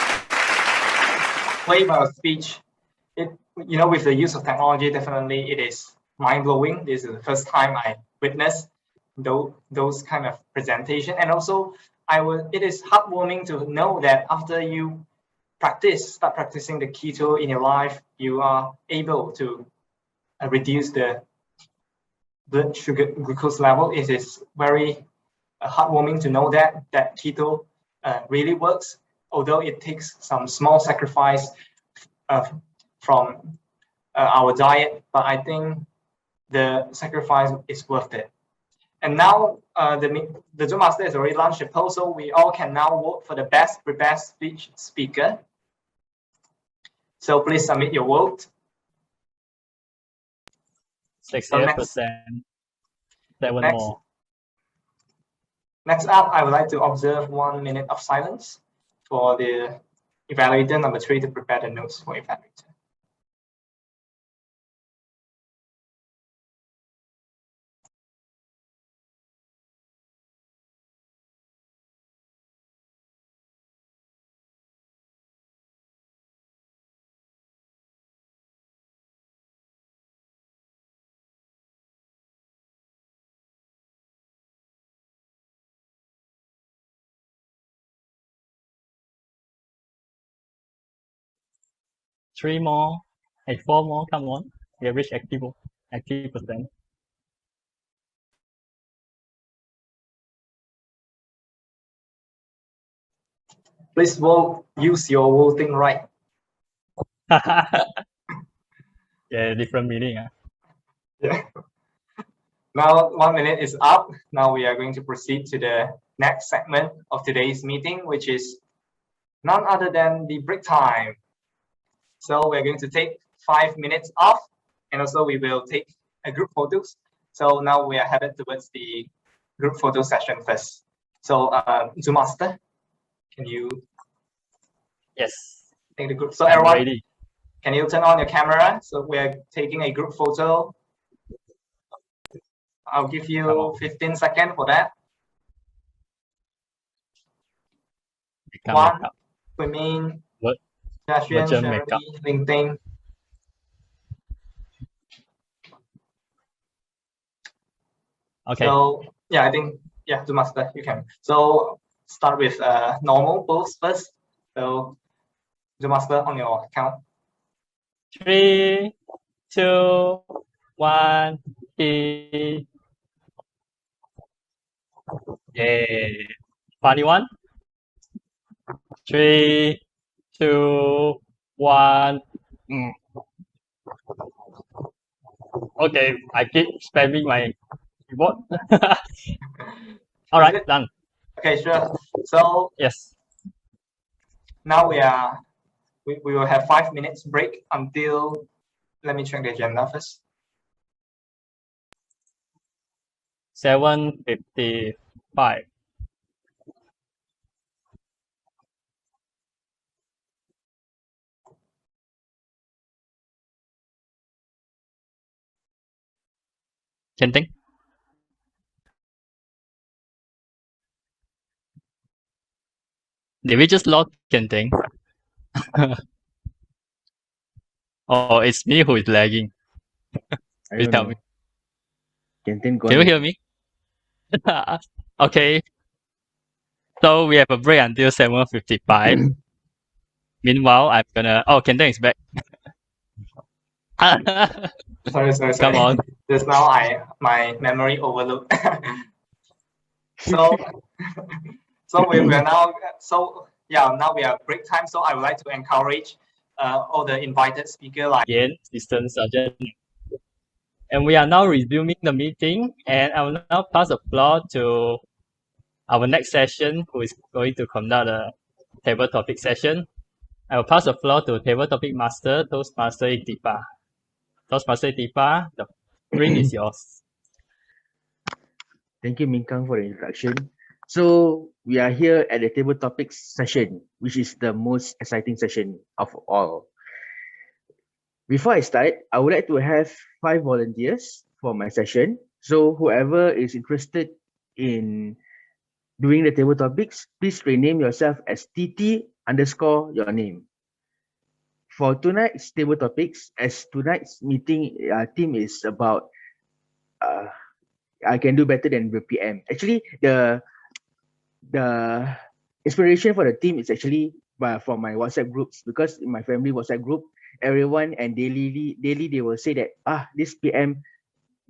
flavor of speech. With the use of technology, definitely it is mind-blowing. This is the first time I witnessed those kind of presentation. And also, it is heartwarming to know that after you start practicing the keto in your life, you are able to reduce the blood sugar glucose level. It is very heartwarming to know that keto really works, although it takes some small sacrifice from our diet, but I think the sacrifice is worth it. And now the Toastmaster has already launched a poll, so we all can now vote for the best prepared speech speaker. So please submit your vote. 68%. 7 more. Next up, I would like to observe 1 minute of silence for the evaluator number 3 to prepare the notes for evaluator. Three more. Hey, 4 more. Come on. We have reached active percent. Please vote. Use your voting right. Yeah, different meaning. Yeah. Now 1 minute is up. Now we are going to proceed to the next segment of today's meeting, which is none other than the break time. So we're going to take 5 minutes off, and also we will take a group photos. So now we are headed towards the group photo session first. So Toastmaster, can you? Yes. Take the group. So everyone, ready. Can you turn on your camera? So we're taking a group photo. I'll give you 15 seconds for that. One, Huimin, Jashian, Sherry, Ling Ting. Okay. So yeah, I think Toastmaster, you can. So start with normal pose first. So Toastmaster, on your count. 3, 2, 1. Yeah. Funny one. 3, 2, 1. Okay, I keep spamming my keyboard. All right, done. Okay, sure. So yes. Now we will have 5 minutes break until, let me check the agenda first. 7:55. Kenting? Did we just log Kenting? Oh, it's me who is lagging. Please tell me. Kenting Can you hear me? Okay. So we have a break until 7:55. Meanwhile, I'm gonna. Oh, Kenting is back. Sorry. Come on. Just now my memory overlooked. So we are now now we are break time. So I would like to encourage all the invited speaker like Again, Assistant Sergeant. And we are now resuming the meeting, and I will now pass the floor to our next session, who is going to conduct a table topic session. I will pass the floor to Table Topic Master, Toastmaster Itipa. Toastmaster Itipa, the ring is yours. Thank you, Minkang, for the introduction. So we are here at the table topics session, which is the most exciting session of all. Before I start, I would like to have 5 volunteers for my session. So whoever is interested in doing the table topics, please rename yourself as TT underscore your name. For tonight's table topics, as tonight's meeting theme is about I can do better than the PM. Actually, the inspiration for the team is actually from my WhatsApp groups, because in my family WhatsApp group, everyone and daily they will say that this PM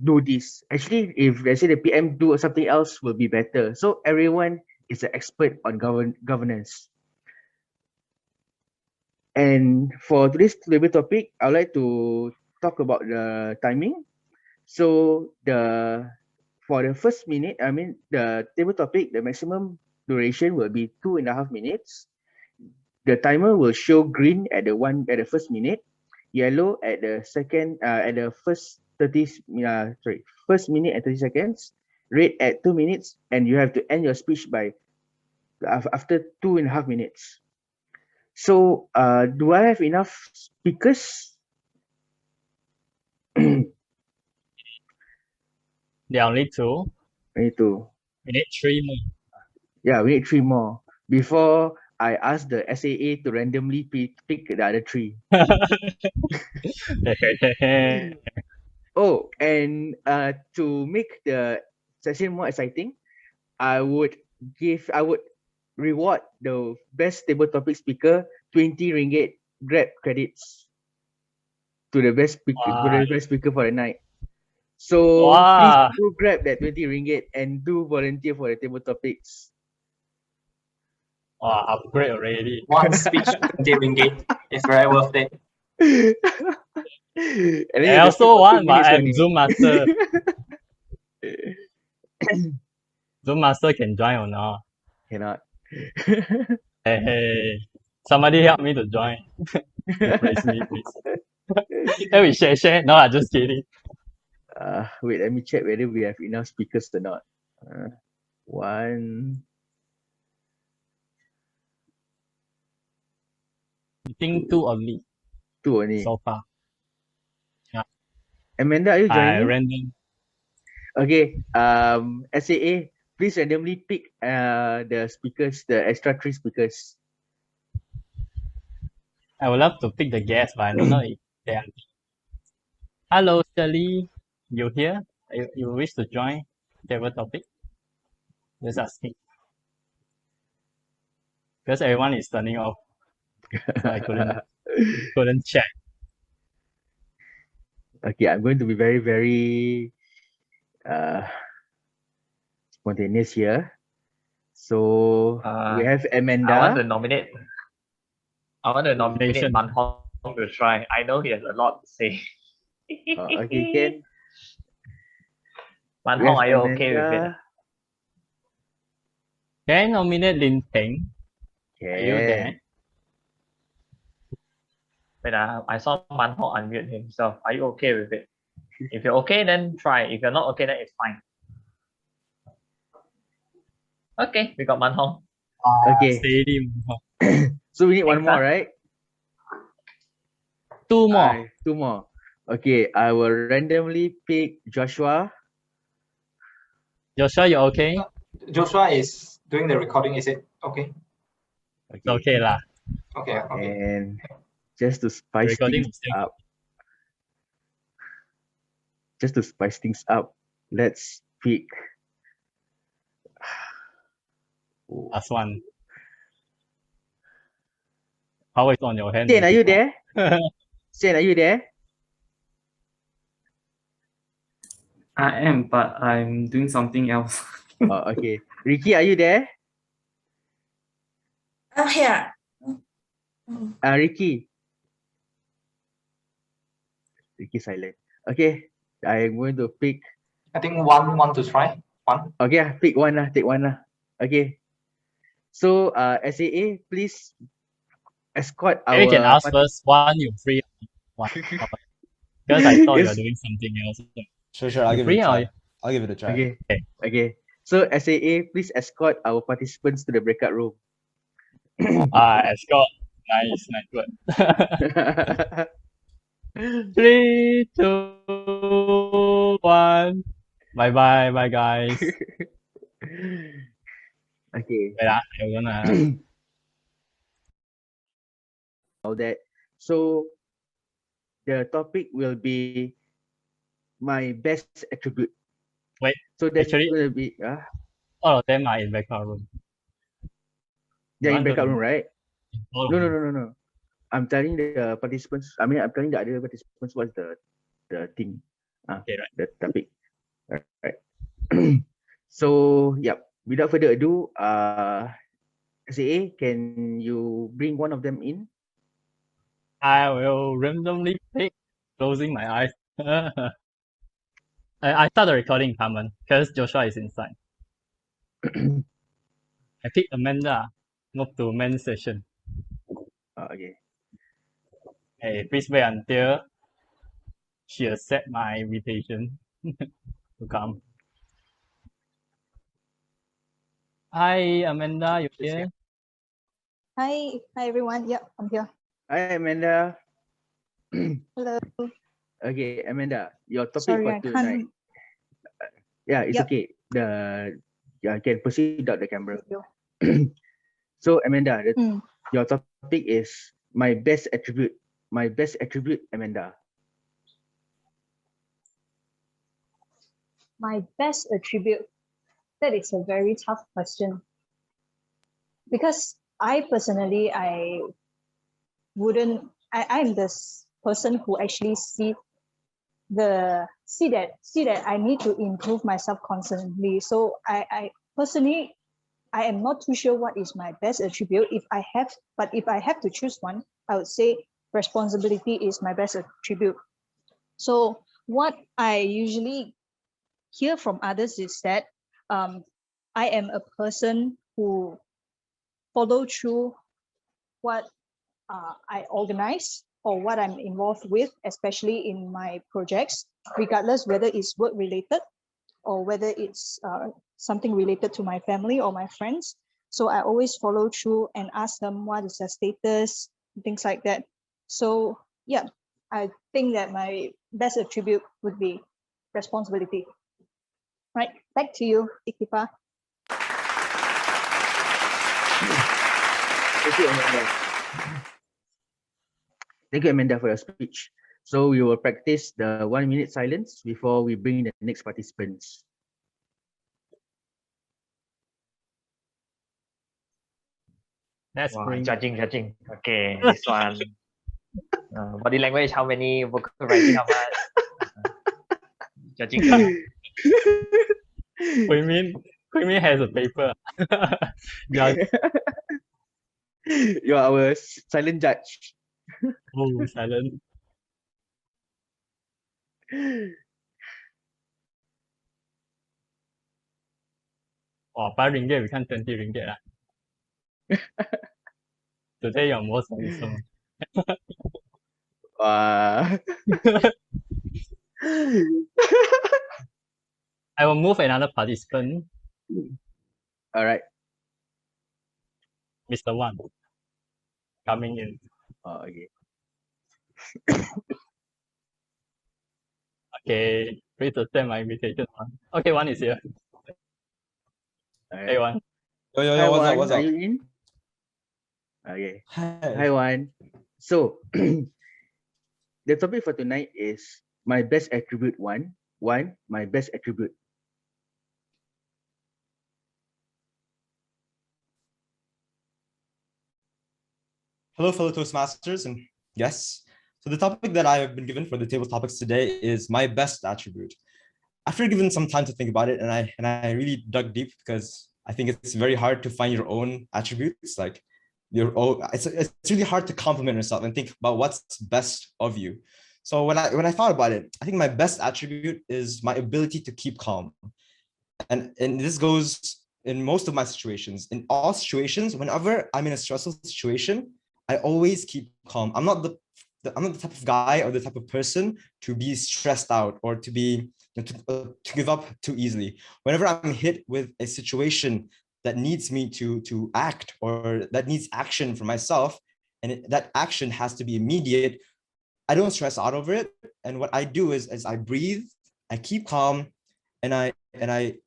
do this. Actually, if they say the PM do something else will be better. So everyone is an expert on governance. And for today's table topic, I would like to talk about the timing. So for the first minute, the table topic, the maximum duration will be 2.5 minutes. The timer will show green at the first minute, yellow at the first minute and 30 seconds, red at 2 minutes, and you have to end your speech by after 2.5 minutes. So do I have enough speakers? There are only 2. We need 3 more. Yeah, we need 3 more before I ask the SAA to randomly pick the other 3. Oh, and to make the session more exciting, I would reward the best table topic speaker 20 ringgit Grab credits to the best speaker for the night. So please do grab that 20 ringgit and do volunteer for the table topics. Upgrade already. One speech 20 ringgit is very worth it. And I also want, but I'm Zoom Master. Zoom Master can join or not? Cannot. Hey, somebody help me to join. Replace me, please. Then we share. No, I'm just kidding. Wait, let me check whether we have enough speakers or not. One. I think 2 only. 2 only. So far. Yeah. Amanda, are you joining? Random. Okay. SAA, please randomly pick the speakers, the extra 3 speakers. I would love to pick the guests, but I don't know if they are. Hello, Shirley. You here? You wish to join table topic? Just asking. Because everyone is turning off. So I couldn't check. Okay, I'm going to be very, very spontaneous here. So we have Amanda. I want to nominate. I want to nominate Nation. Man Hong to try. I know he has a lot to say. Okay, Ken. Man We Hong, have are you okay with it? Amanda. Can I nominate Lin Peng? Are you there? Ken. Wait, I saw Man Hong unmute himself. Are you okay with it? If you're okay, then try. If you're not okay, then it's fine. Okay, we got Man Hong. Okay. Steady. So we need one Thanks, more, ah. right? Two more. Two more. Okay, I will randomly pick Joshua. Joshua, you okay? Joshua is doing the recording. Is it okay? It's okay lah. Okay. Okay. And just to spice Recording things is still up, let's pick. last one. Power is on your hand. Shane, are you there? Shane, are you there? I am, but I'm doing something else. Oh, okay. Ricky, are you there? I'm here. Ricky. Ricky silent. Okay, I'm going to pick. I think one want to try. One. Okay, pick one lah. Take one lah. Okay. So, SAA, please escort our. Maybe we can ask first. One, you free. One. Because I thought you were doing something else. Sure. I'll give it a try. I'll give it a try. Okay. So, SAA, please escort our participants to the breakout room. Escort. Nice word. 3, 2, 1. Bye, guys. Okay. Wait, I'm gonna. All that. So, the topic will be my best attribute. Wait. So that's actually, going to be. all of them are in breakout room. They're in breakout room, right? No. I'm telling the participants. I'm telling the other participants what's the thing. Okay, right. The topic. Right. So, yep. Without further ado, SAA, can you bring one of them in? I will randomly pick, closing my eyes. I start the recording, Carmen, because Joshua is inside. I pick Amanda. Move to men's session. Okay. Hey, please wait until she accept my invitation to come. Hi, Amanda, you here? Hi everyone. Yeah, I'm here. Hi, Amanda. Hello. Okay, Amanda, your topic Sorry, for I tonight. can't. Yeah, it's Yep. okay. I can proceed without the camera. So, Amanda, your topic is my best attribute. My best attribute, Amanda. My best attribute. That is a very tough question. Because I personally, I'm this person who actually see that I need to improve myself constantly. So I personally, I am not too sure what is my best attribute. If I have to choose one, I would say responsibility is my best attribute. So what I usually hear from others is that I am a person who follow through what I organize or what I'm involved with, especially in my projects, regardless whether it's work related or whether it's something related to my family or my friends. So I always follow through and ask them what is their status, things like that. So yeah, I think that my best attribute would be responsibility. Right, back to you, Ikipa. Thank you, Amanda. Thank you, Amanda, for your speech. So we will practice the 1 minute silence before we bring the next participants. That's Judging. Okay, this one. Body language, how many? Vocal writing, how much? Judging. Hui Min has a paper. Yeah. You are our silent judge. Oh, silent. Oh, 5 ringgit become 20 ringgit lah. Today you're most handsome. I will move another participant. All right. Mr. Wan. Coming in. Oh, okay. Okay, please accept my invitation. Okay, Wan is here. All right. Hey, Wan. Yo, Hi, what's up? Wan. What's Are up? you in? Okay. Hi. Hi, Wan. So, the topic for tonight is my best attribute one. One, my best attribute. Hello, fellow Toastmasters and guests. So the topic that I have been given for the table topics today is my best attribute. After giving some time to think about it, and I really dug deep because I think it's very hard to find your own attributes. Like your own, it's really hard to compliment yourself and think about what's best of you. So when I thought about it, I think my best attribute is my ability to keep calm. And this goes in most of my situations. In all situations, whenever I'm in a stressful situation, I always keep calm. I'm not the type of guy or the type of person to be stressed out or to be to give up too easily. Whenever I'm hit with a situation that needs me to act or that needs action for myself, and that action has to be immediate, I don't stress out over it. And what I do is I breathe, I keep calm, and I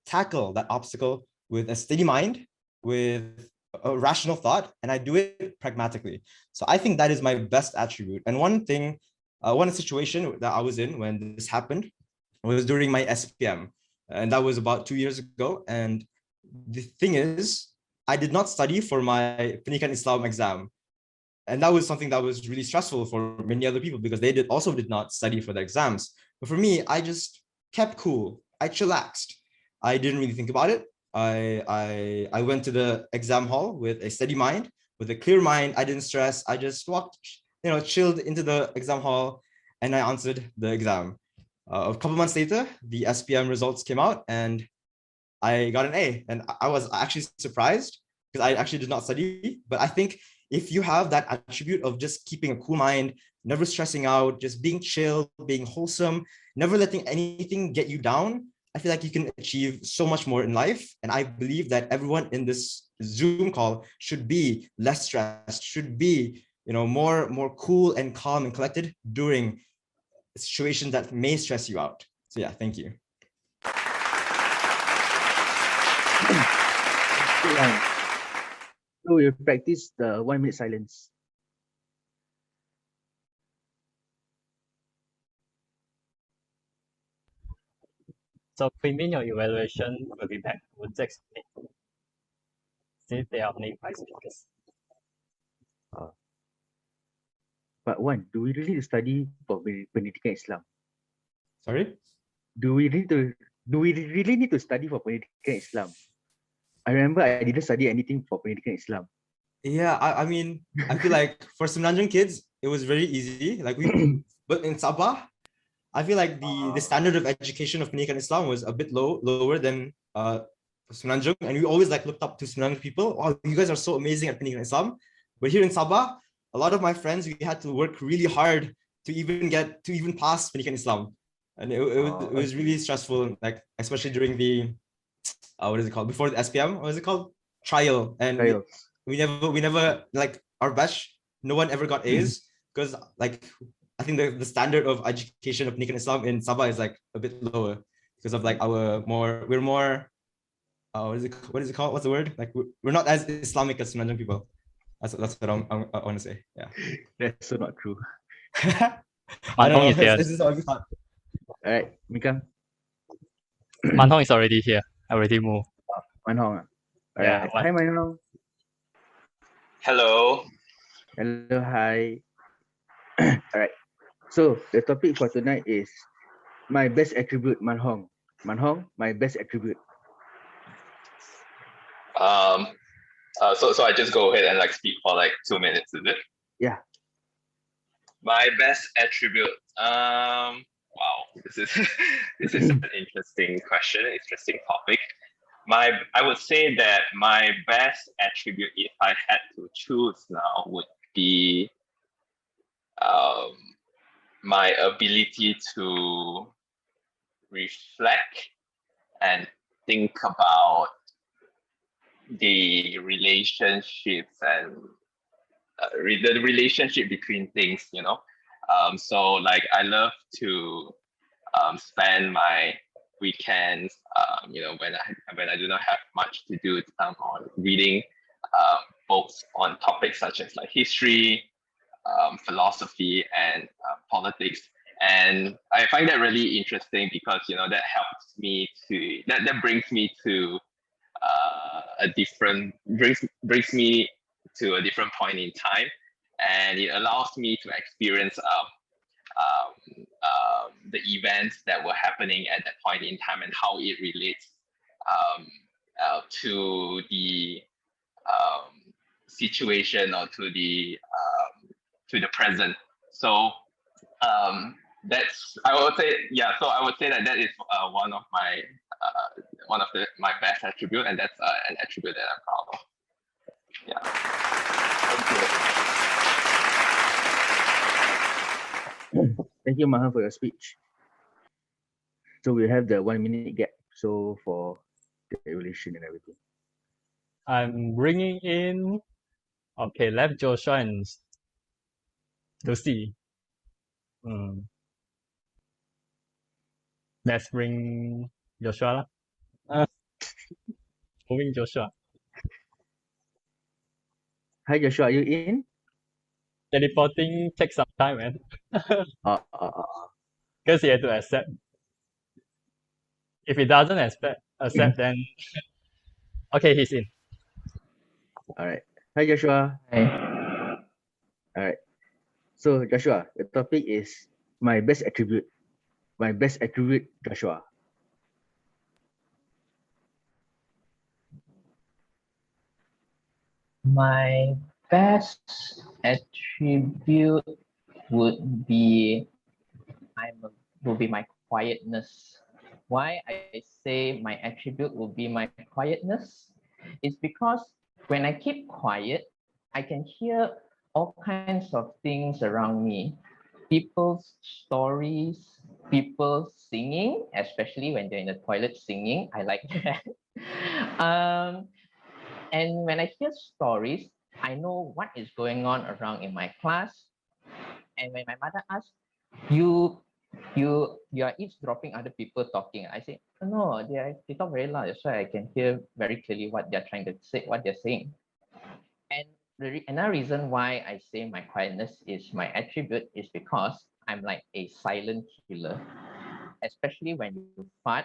tackle that obstacle with a steady mind, with a rational thought, and I do it pragmatically. So I think that is my best attribute. And one situation that I was in when this happened was during my SPM, and that was about 2 years ago. And the thing is, I did not study for my Pendidikan Islam exam. And that was something that was really stressful for many other people because they also did not study for the exams. But for me, I just kept cool. I chillaxed. I didn't really think about it. I went to the exam hall with a steady mind, with a clear mind. I didn't stress. I just walked, chilled into the exam hall, and I answered the exam. A couple months later, the SPM results came out, and I got an A. And I was actually surprised because I actually did not study. But I think if you have that attribute of just keeping a cool mind, never stressing out, just being chill, being wholesome, never letting anything get you down, I feel like you can achieve so much more in life. And I believe that everyone in this Zoom call should be less stressed, should be, more cool and calm and collected during situations that may stress you out. So yeah, thank you. So we'll practice the 1 minute silence. So Queen, your evaluation will be back with 6 minutes. Since there are only 5 speakers. But one, do we really need to study for Pendidikan Islam? Sorry? Do we really need to study for Pendidikan Islam? I remember I didn't study anything for Pendidikan Islam. Yeah, I mean, I feel like for Semenanjung kids, it was very easy. But in Sabah, I feel like the standard of education of Pendidikan Islam was a bit lower than Semenanjung, and we always looked up to Semenanjung people. Oh, you guys are so amazing at Pendidikan Islam. But here in Sabah, a lot of my friends, we had to work really hard to even pass Pendidikan Islam, and it was really stressful. Especially during the what is it called, before the SPM? What is it called? Trial. And we never our batch, no one ever got A's because I think the standard of education of Pendidikan Islam in Sabah is a bit lower because of we're more what is it called? What's the word? We're not as Islamic as Semenanjung people. That's what I want to say. Yeah. That's so not true. I don't know. This is what we thought. All right, Mika. Manhong is already here. I already moved. Manhong. Yeah. Hi, Manhong. Hello. Hello, hi. All right. So the topic for tonight is my best attribute, Manhong. Manhong, my best attribute. So I just go ahead and like speak for like 2 minutes, is it? Yeah. My best attribute. Wow, this is this is an interesting question, interesting topic. I would say that my best attribute, if I had to choose now, would be my ability to reflect and think about the relationships and the relationship between things, you know. So like I love to spend my weekends, you know, when I do not have much to do, on reading books on topics such as like history, philosophy, and politics. And I find that really interesting because, you know, that helps me to that brings me to brings me to a different point in time, and it allows me to experience the events that were happening at that point in time and how it relates to the situation or to the present. So that's, I would say, yeah. So I would say that that is one of my best attribute, and that's an attribute that I'm proud of. Yeah. Thank you, Mahan, for your speech. So we have the 1 minute gap. So for the evaluation and everything. I'm bringing in, okay, left Joshua and Lucy. Let's bring Joshua. Moving Joshua. Hi, Joshua, are you in? Teleporting takes some time, man. Because he had to accept. If he doesn't accept, then okay, he's in. All right. Hi, Joshua. Hi. All right. So, Joshua, the topic is my best attribute. My best attribute, Joshua. My best attribute would be my quietness. Why I say my attribute will be my quietness is because when I keep quiet, I can hear all kinds of things around me. People's stories, people singing, especially when they're in the toilet singing. I like that. And when I hear stories, I know what is going on around in my class. And when my mother asks, you are eavesdropping other people talking, I say, no, they talk very loud. That's why I can hear very clearly what they're trying to say, what they're saying. And another reason why I say my quietness is my attribute is because I'm like a silent killer. Especially when you fart,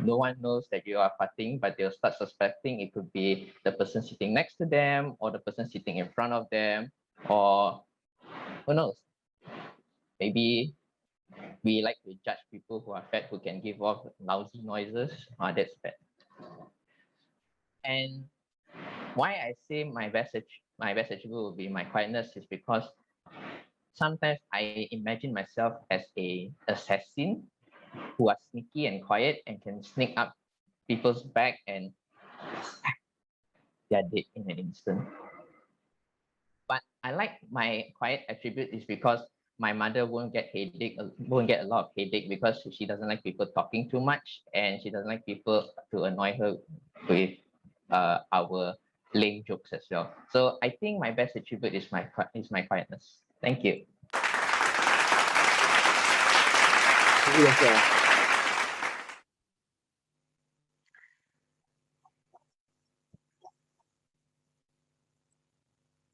no one knows that you are farting, but they'll start suspecting it could be the person sitting next to them or the person sitting in front of them, or who knows? Maybe we like to judge people who are fat who can give off lousy noises. That's bad. And why I say my best attribute will be my quietness is because sometimes I imagine myself as a assassin who are sneaky and quiet and can sneak up people's back and they're dead in an instant. But I like my quiet attribute is because my mother won't get a lot of headache because she doesn't like people talking too much, and she doesn't like people to annoy her with our lame jokes as well. So I think my best attribute is my quietness. Thank you.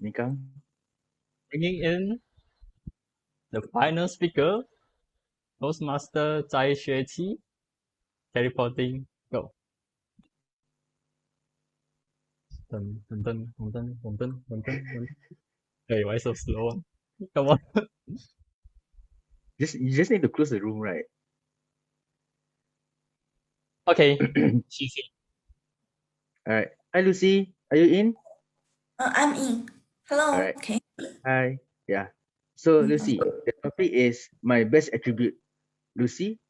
Nikang? Bringing in the final speaker, Toastmaster Zai Xueqi. Teleporting, go. Hey, why so slow? Come on. You just need to close the room, right? Okay, she's in. All right. Hi, Lucy. Are you in? I'm in. Hello. All right. Okay. Hi. Yeah. So Lucy, the topic is my best attribute. Lucy,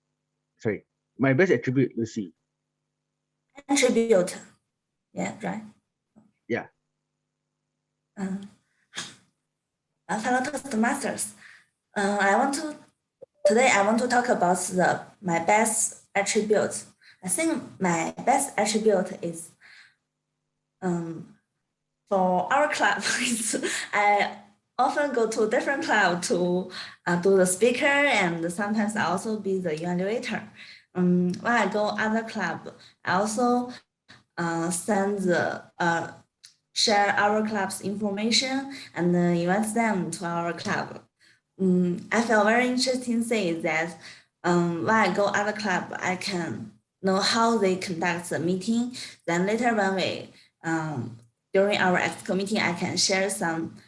sorry, my best attribute, Lucy. Attribute. Yeah, right. Yeah. Fellow Toastmasters. Today I want to talk about my best attribute. I think my best attribute is for our club. I often go to different club to do the speaker, and sometimes I also be the evaluator. When I go other club, I also share our club's information and invite them to our club. I feel very interesting thing that when I go other club, I can know how they conduct the meeting. Then later when we during our EXCO meeting, I can share some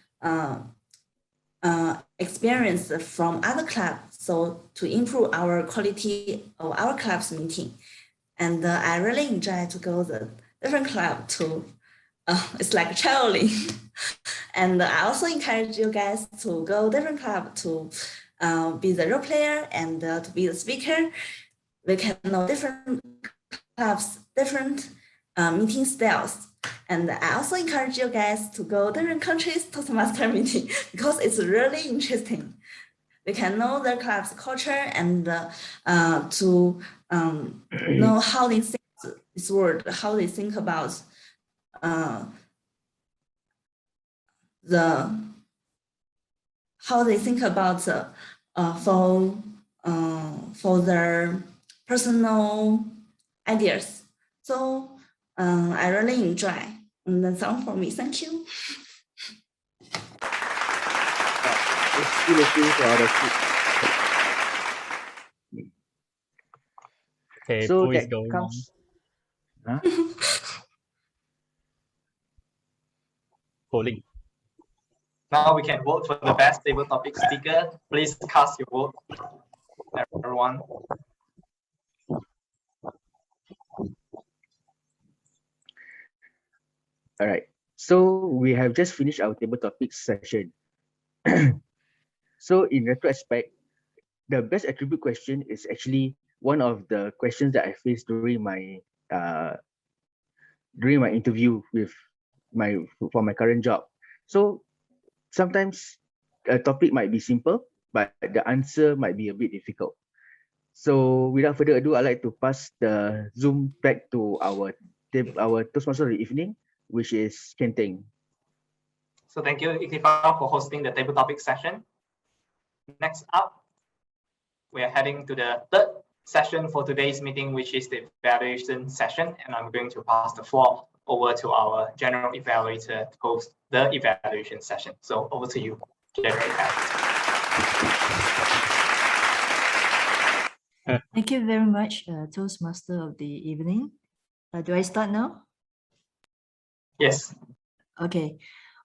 experience from other clubs, so to improve our quality of our club's meeting. And I really enjoy to go the different club to. It's like traveling. And I also encourage you guys to go different club to be the role player and to be the speaker. We can know different clubs, different meeting styles. And I also encourage you guys to go different countries Toastmaster meeting because it's really interesting. We can know the club's culture and to know how they think this word, how they think about how they think about for their personal ideas. So I really enjoy, and that's all for me. Thank you. Okay, So who is that going comes. Huh? Polling. Now we can vote for the best table topic speaker. Please cast your vote, everyone. All right. So we have just finished our table topics session. So in retrospect, the best attribute question is actually one of the questions that I faced during my interview with for my current job. So sometimes a topic might be simple, but the answer might be a bit difficult. So without further ado, I'd like to pass the Zoom back to our Toastmaster of the evening, which is Kenteng. So thank you, Ikifa, for hosting the table topic session. Next up, we are heading to the third session for today's meeting, which is the evaluation session. And I'm going to pass the floor over to our general evaluator to host the evaluation session. So over to you, general evaluator. Thank you very much, Toastmaster of the evening. Do I start now? Yes. Okay.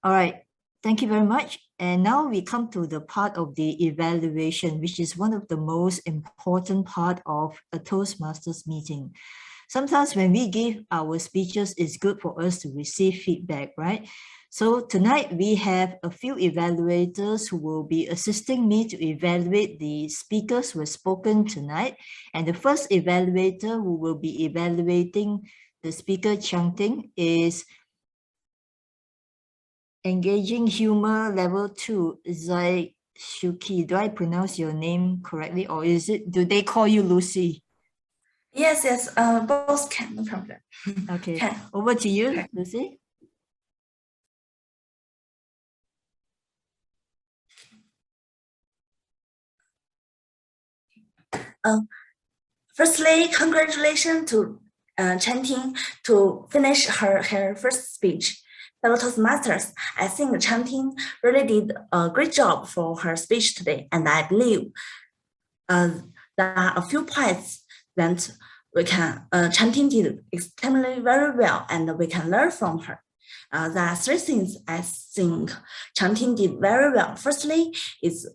All right. Thank you very much. And now we come to the part of the evaluation, which is one of the most important part of a Toastmasters meeting. Sometimes when we give our speeches, it's good for us to receive feedback, right? So tonight we have a few evaluators who will be assisting me to evaluate the speakers who have spoken tonight. And the first evaluator who will be evaluating the speaker chanting is Engaging Humor Level 2, Zai Shuki. Do I pronounce your name correctly, or do they call you Lucy? Yes, both can, no problem. Okay, Can. over to you, Okay. Lucy. Firstly, congratulations to Chen Ting to finish her first speech. Fellow Toastmasters, I think Chen Ting really did a great job for her speech today, and I believe there are a few points that we can Chen Ting did extremely very well, and we can learn from her. There are three things I think Chen Ting did very well. Firstly, is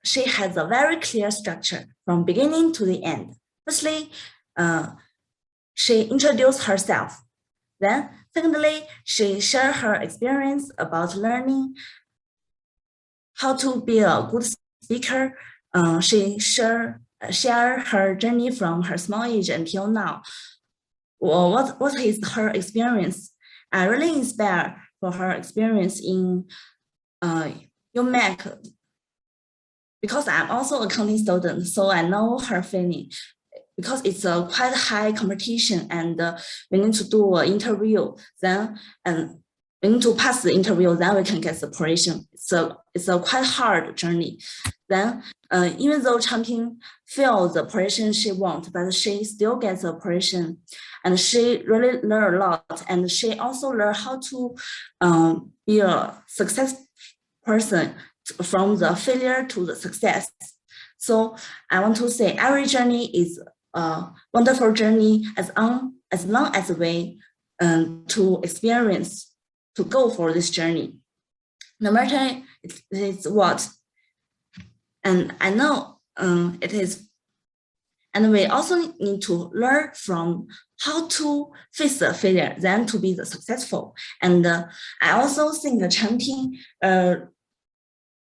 she has a very clear structure from beginning to the end. Firstly, she introduced herself. Then Secondly, she shared her experience about learning how to be a good speaker. She shared her journey from her small age until now. Well, what is her experience? I really inspired for her experience in UMAC because I'm also a accounting student, so I know her feeling. Because it's a quite high competition and we need to do an interview, then we need to pass the interview, then we can get separation. So it's a quite hard journey. Then even though Changping failed the operation she wants, but she still gets the operation, and she really learned a lot. And she also learned how to be a successful person from the failure to the success. So I want to say every journey is a wonderful journey as long as we to experience, to go for this journey. No matter it's what, and I know it is, and we also need to learn from how to face the failure, then to be the successful. And I also think Changping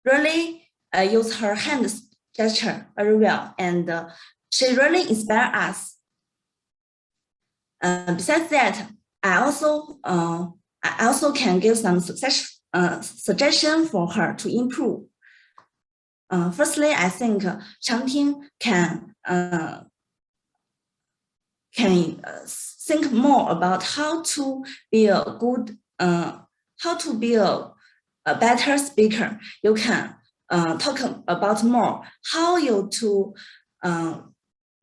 really use her hand gesture very well, and she really inspired us. Besides that, I also can give some suggestion for her to improve. Firstly, I think Changping can think more about how to be a good, how to be a better speaker. You can talk about more how you to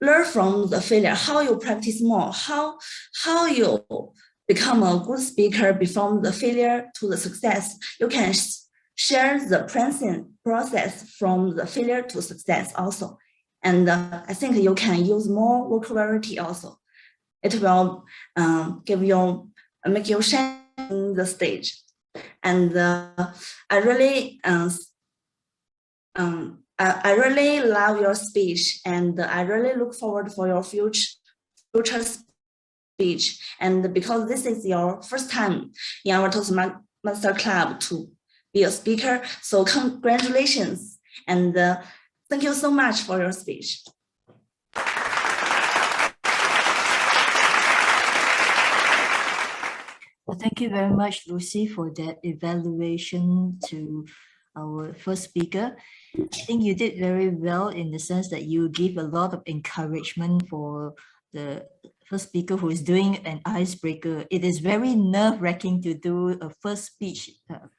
learn from the failure, how you practice more, how you become a good speaker from the failure to the success. You can share the process from the failure to success also. And I think you can use more vocabulary also. It will make you shine in the stage. And I really love your speech, and I really look forward for your future speech. And because this is your first time in our Toastmaster Club to be a speaker, so congratulations, and thank you so much for your speech. Well, thank you very much, Lucy, for that evaluation to our first speaker. I think you did very well in the sense that you give a lot of encouragement for the first speaker who is doing an icebreaker. It is very nerve-wracking to do a first speech,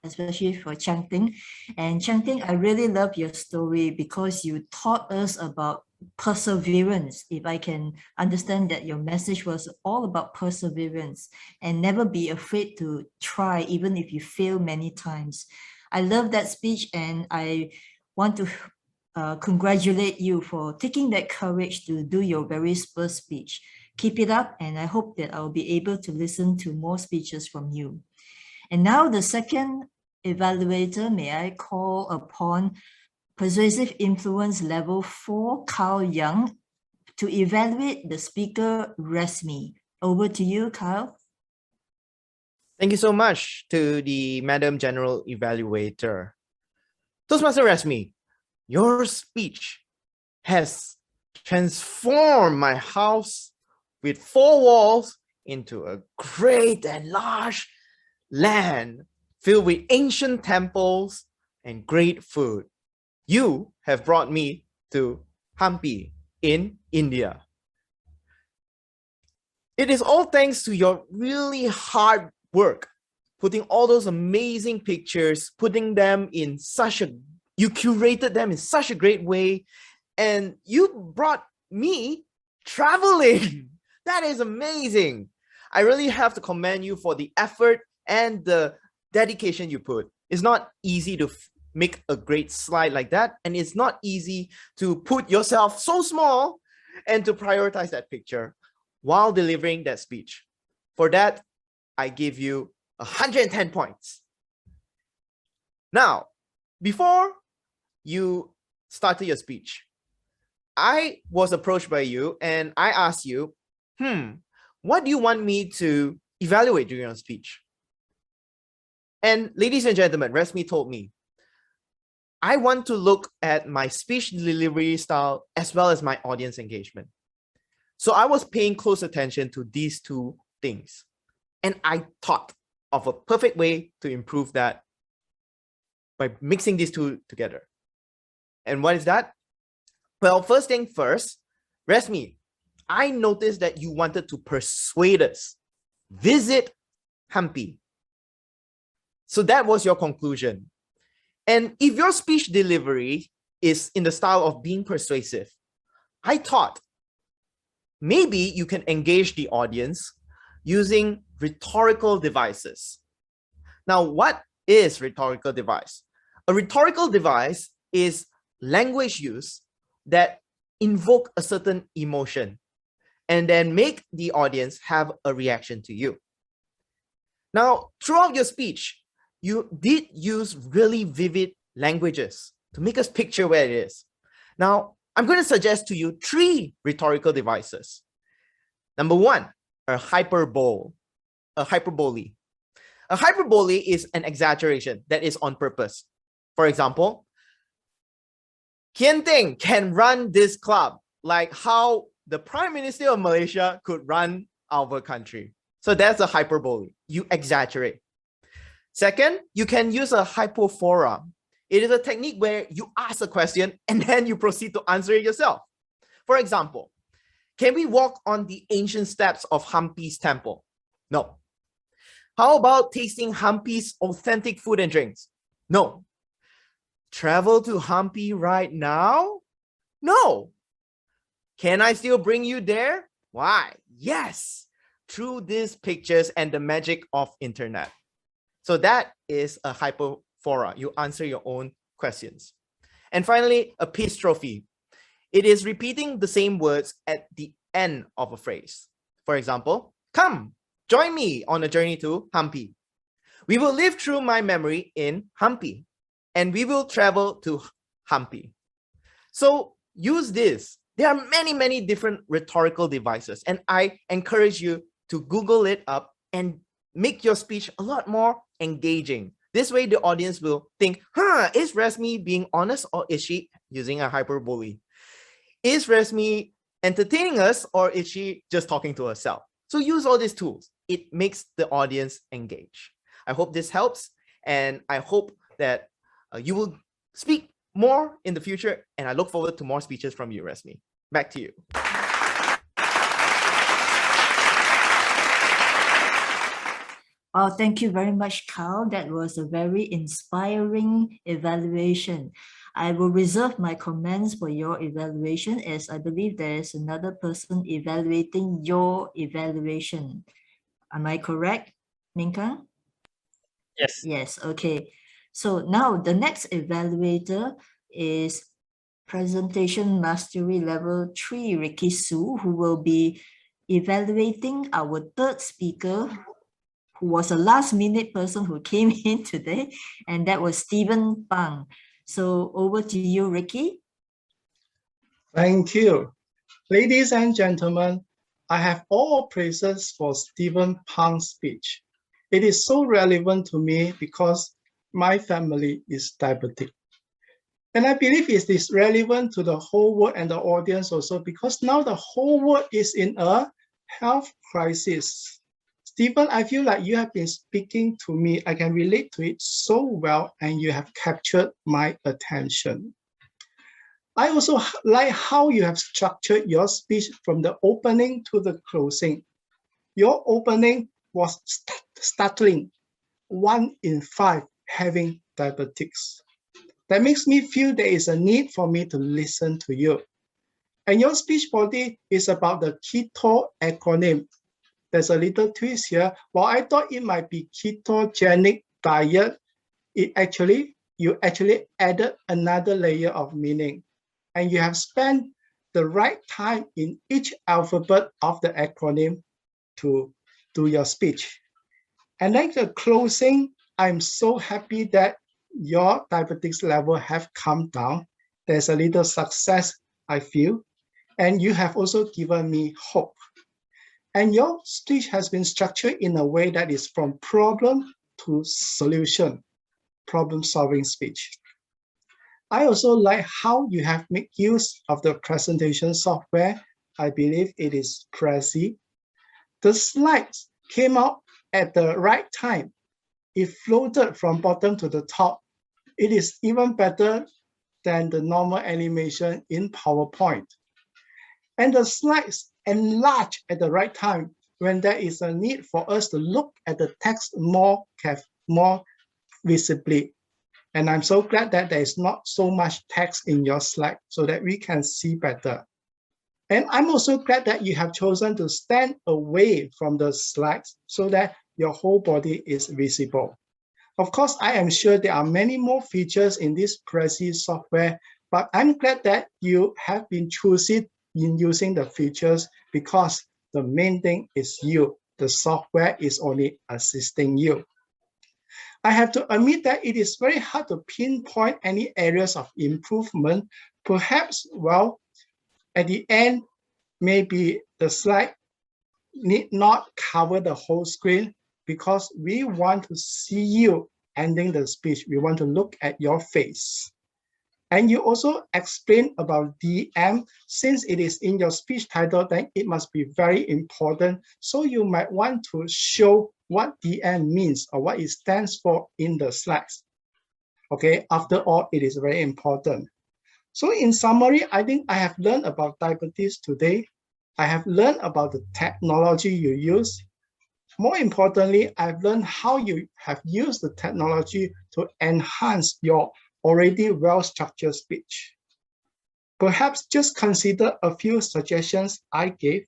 especially for Changping. And Changping, I really love your story because you taught us about perseverance. If I can understand that your message was all about perseverance and never be afraid to try, even if you fail many times. I love that speech, and I want to congratulate you for taking that courage to do your very first speech. Keep it up, and I hope that I'll be able to listen to more speeches from you. And now the second evaluator, may I call upon Persuasive Influence Level 4, Carl Young, to evaluate the speaker, Resmi. Over to you, Carl. Thank you so much to the Madam General Evaluator. Toastmaster Resmi, your speech has transformed my house with 4 walls into a great and large land filled with ancient temples and great food. You have brought me to Hampi in India. It is all thanks to your really hard work, putting all those amazing pictures, you curated them in such a great way, and you brought me traveling. That is amazing. I really have to commend you for the effort and the dedication you put. It's not easy to make a great slide like that, and it's not easy to put yourself so small and to prioritize that picture while delivering that speech. For that, I give you 110 points. Now, before you started your speech, I was approached by you and I asked you, what do you want me to evaluate during your speech. And ladies and gentlemen, Resmi told me, I want to look at my speech delivery style as well as my audience engagement. So I was paying close attention to these two things. And I thought of a perfect way to improve that by mixing these two together. And what is that? Well, first thing first, Resmi, I noticed that you wanted to persuade us. Visit Hampi. So that was your conclusion. And if your speech delivery is in the style of being persuasive, I thought maybe you can engage the audience using rhetorical devices. Now, what is rhetorical device? A rhetorical device is language use that invoke a certain emotion and then make the audience have a reaction to you. Now, throughout your speech, you did use really vivid languages to make us picture where it is. Now, I'm going to suggest to you 3 rhetorical devices. Number 1, a hyperbole. A hyperbole. A hyperbole is an exaggeration that is on purpose. For example, Kian can run this club like how the Prime Minister of Malaysia could run our country. So that's a hyperbole. You exaggerate. Second, you can use a hypophora. It is a technique where you ask a question and then you proceed to answer it yourself. For example, can we walk on the ancient steps of Hampi's temple? No. How about tasting Hampi's authentic food and drinks? No. Travel to Hampi right now? No. Can I still bring you there? Why? Yes, through these pictures and the magic of internet. So that is a hypophora. You answer your own questions. And finally, a epistrophe. It is repeating the same words at the end of a phrase. For example, come, join me on a journey to Hampi. We will live through my memory in Hampi, and we will travel to Hampi. So use this. There are many, many different rhetorical devices, and I encourage you to Google it up and make your speech a lot more engaging. This way, the audience will think, is Resmi being honest or is she using a hyperbole? Is Resmi entertaining us or is she just talking to herself? So use all these tools. It makes the audience engage. I hope this helps, and I hope that you will speak more in the future, and I look forward to more speeches from you, Resmi. Back to you. Oh, thank you very much, Carl. That was a very inspiring evaluation. I will reserve my comments for your evaluation, as I believe there is another person evaluating your evaluation. Am I correct, Minka? Yes. Yes, okay. So now the next evaluator is Presentation Mastery Level 3, Ricky Su, who will be evaluating our third speaker, who was a last-minute person who came in today, and that was Stephen Pang. So over to you, Ricky. Thank you. Ladies and gentlemen, I have all praises for Stephen Pang's speech. It is so relevant to me because my family is diabetic. And I believe it is relevant to the whole world and the audience also, because now the whole world is in a health crisis. Stephen, I feel like you have been speaking to me. I can relate to it so well, and you have captured my attention. I also like how you have structured your speech from the opening to the closing. Your opening was startling. 1 in 5 having diabetics. That makes me feel there is a need for me to listen to you. And your speech body is about the keto acronym. There's a little twist here. While I thought it might be ketogenic diet, you actually added another layer of meaning. And you have spent the right time in each alphabet of the acronym to do your speech. And like the closing, I'm so happy that your diabetes level have come down. There's a little success, I feel. And you have also given me hope. And your speech has been structured in a way that is from problem to solution, problem-solving speech. I also like how you have made use of the presentation software. I believe it is Prezi. The slides came out at the right time. It floated from bottom to the top. It is even better than the normal animation in PowerPoint. And the slides enlarge at the right time when there is a need for us to look at the text more visibly. And I'm so glad that there is not so much text in your slide so that we can see better. And I'm also glad that you have chosen to stand away from the slides so that your whole body is visible. Of course, I am sure there are many more features in this Prezi software, but I'm glad that you have been choosing in using the features because the main thing is you. The software is only assisting you. I have to admit that it is very hard to pinpoint any areas of improvement. Perhaps, well, at the end, maybe the slide need not cover the whole screen because we want to see you ending the speech. We want to look at your face. And you also explain about DM. Since it is in your speech title, then it must be very important. So you might want to show what DM means or what it stands for in the slides. Okay, after all, it is very important. So in summary, I think I have learned about diabetes today. I have learned about the technology you use. More importantly, I've learned how you have used the technology to enhance your already well-structured speech. Perhaps just consider a few suggestions I gave,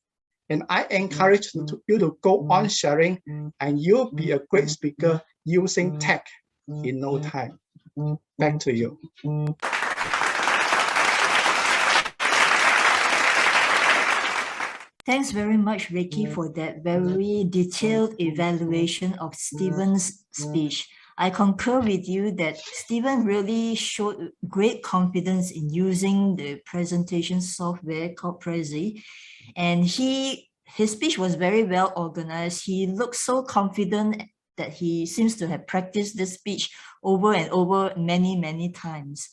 and I encourage you to go on sharing, and you'll be a great speaker using tech in no time. Back to you. Thanks very much, Ricky, for that very detailed evaluation of Stephen's speech. I concur with you that Stephen really showed great confidence in using the presentation software called Prezi. And his speech was very well organized. He looked so confident that he seems to have practiced this speech over and over many times.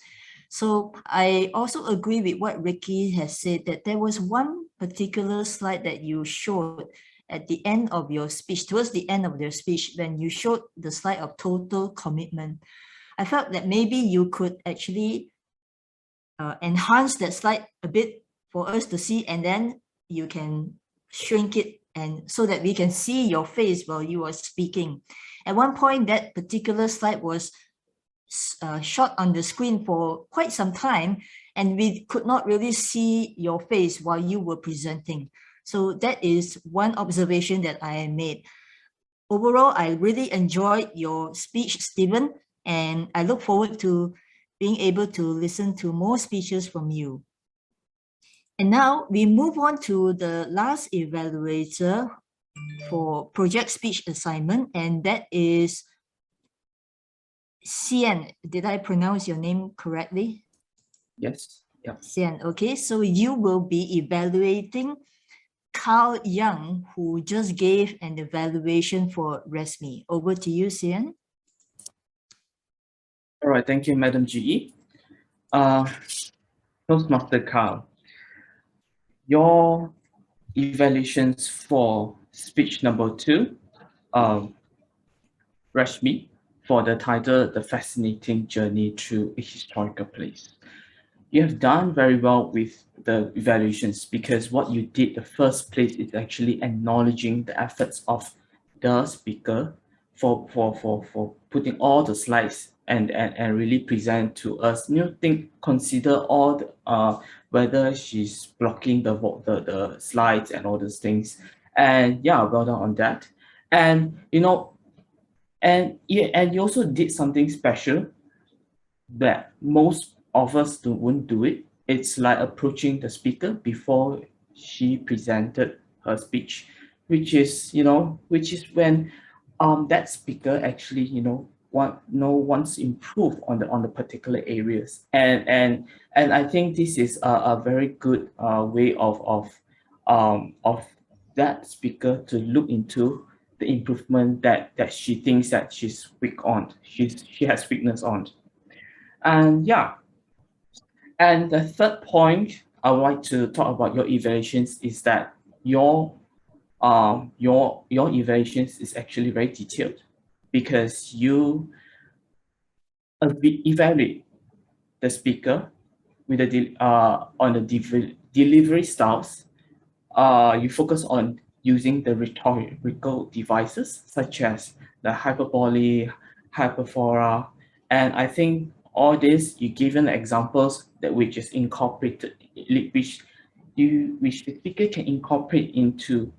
So I also agree with what Ricky has said, that there was one particular slide that you showed at the end of your speech, towards the end of your speech, when you showed the slide of total commitment. I felt that maybe you could actually enhance that slide a bit for us to see, and then you can shrink it and so that we can see your face while you are speaking. At one point, that particular slide was shot on the screen for quite some time, and we could not really see your face while you were presenting. So that is one observation that I made. Overall, I really enjoyed your speech, Stephen, and I look forward to being able to listen to more speeches from you. And now we move on to the last evaluator for project speech assignment, and that is Sian. Did I pronounce your name correctly? Yes. Yeah. Sian, okay. So you will be evaluating Carl Young, who just gave an evaluation for RESME. Over to you, Sian. All right, thank you, Madam GE. Toastmaster Carl, your evaluations for speech number 2, RESME, for the title, The Fascinating Journey Through a Historical Place. You have done very well with the evaluations because what you did the first place is actually acknowledging the efforts of the speaker for putting all the slides and really present to us. Consider all the, whether she's blocking the slides and all those things. And yeah, well done on that. And and you also did something special that most of us won't do it. It's like approaching the speaker before she presented her speech, which is when that speaker actually wants to improve on the particular areas, and I think this is a very good way of that speaker to look into the improvement that she thinks that she's weak on, she has weakness on. And yeah, and the third point I would like to talk about your evaluations is that your evaluations is actually very detailed, because you evaluate the speaker with the on the delivery styles. You focus on using the rhetorical devices such as the hyperbole, hyperphora, and I think all this you given examples that which is incorporated, which the speaker can incorporate into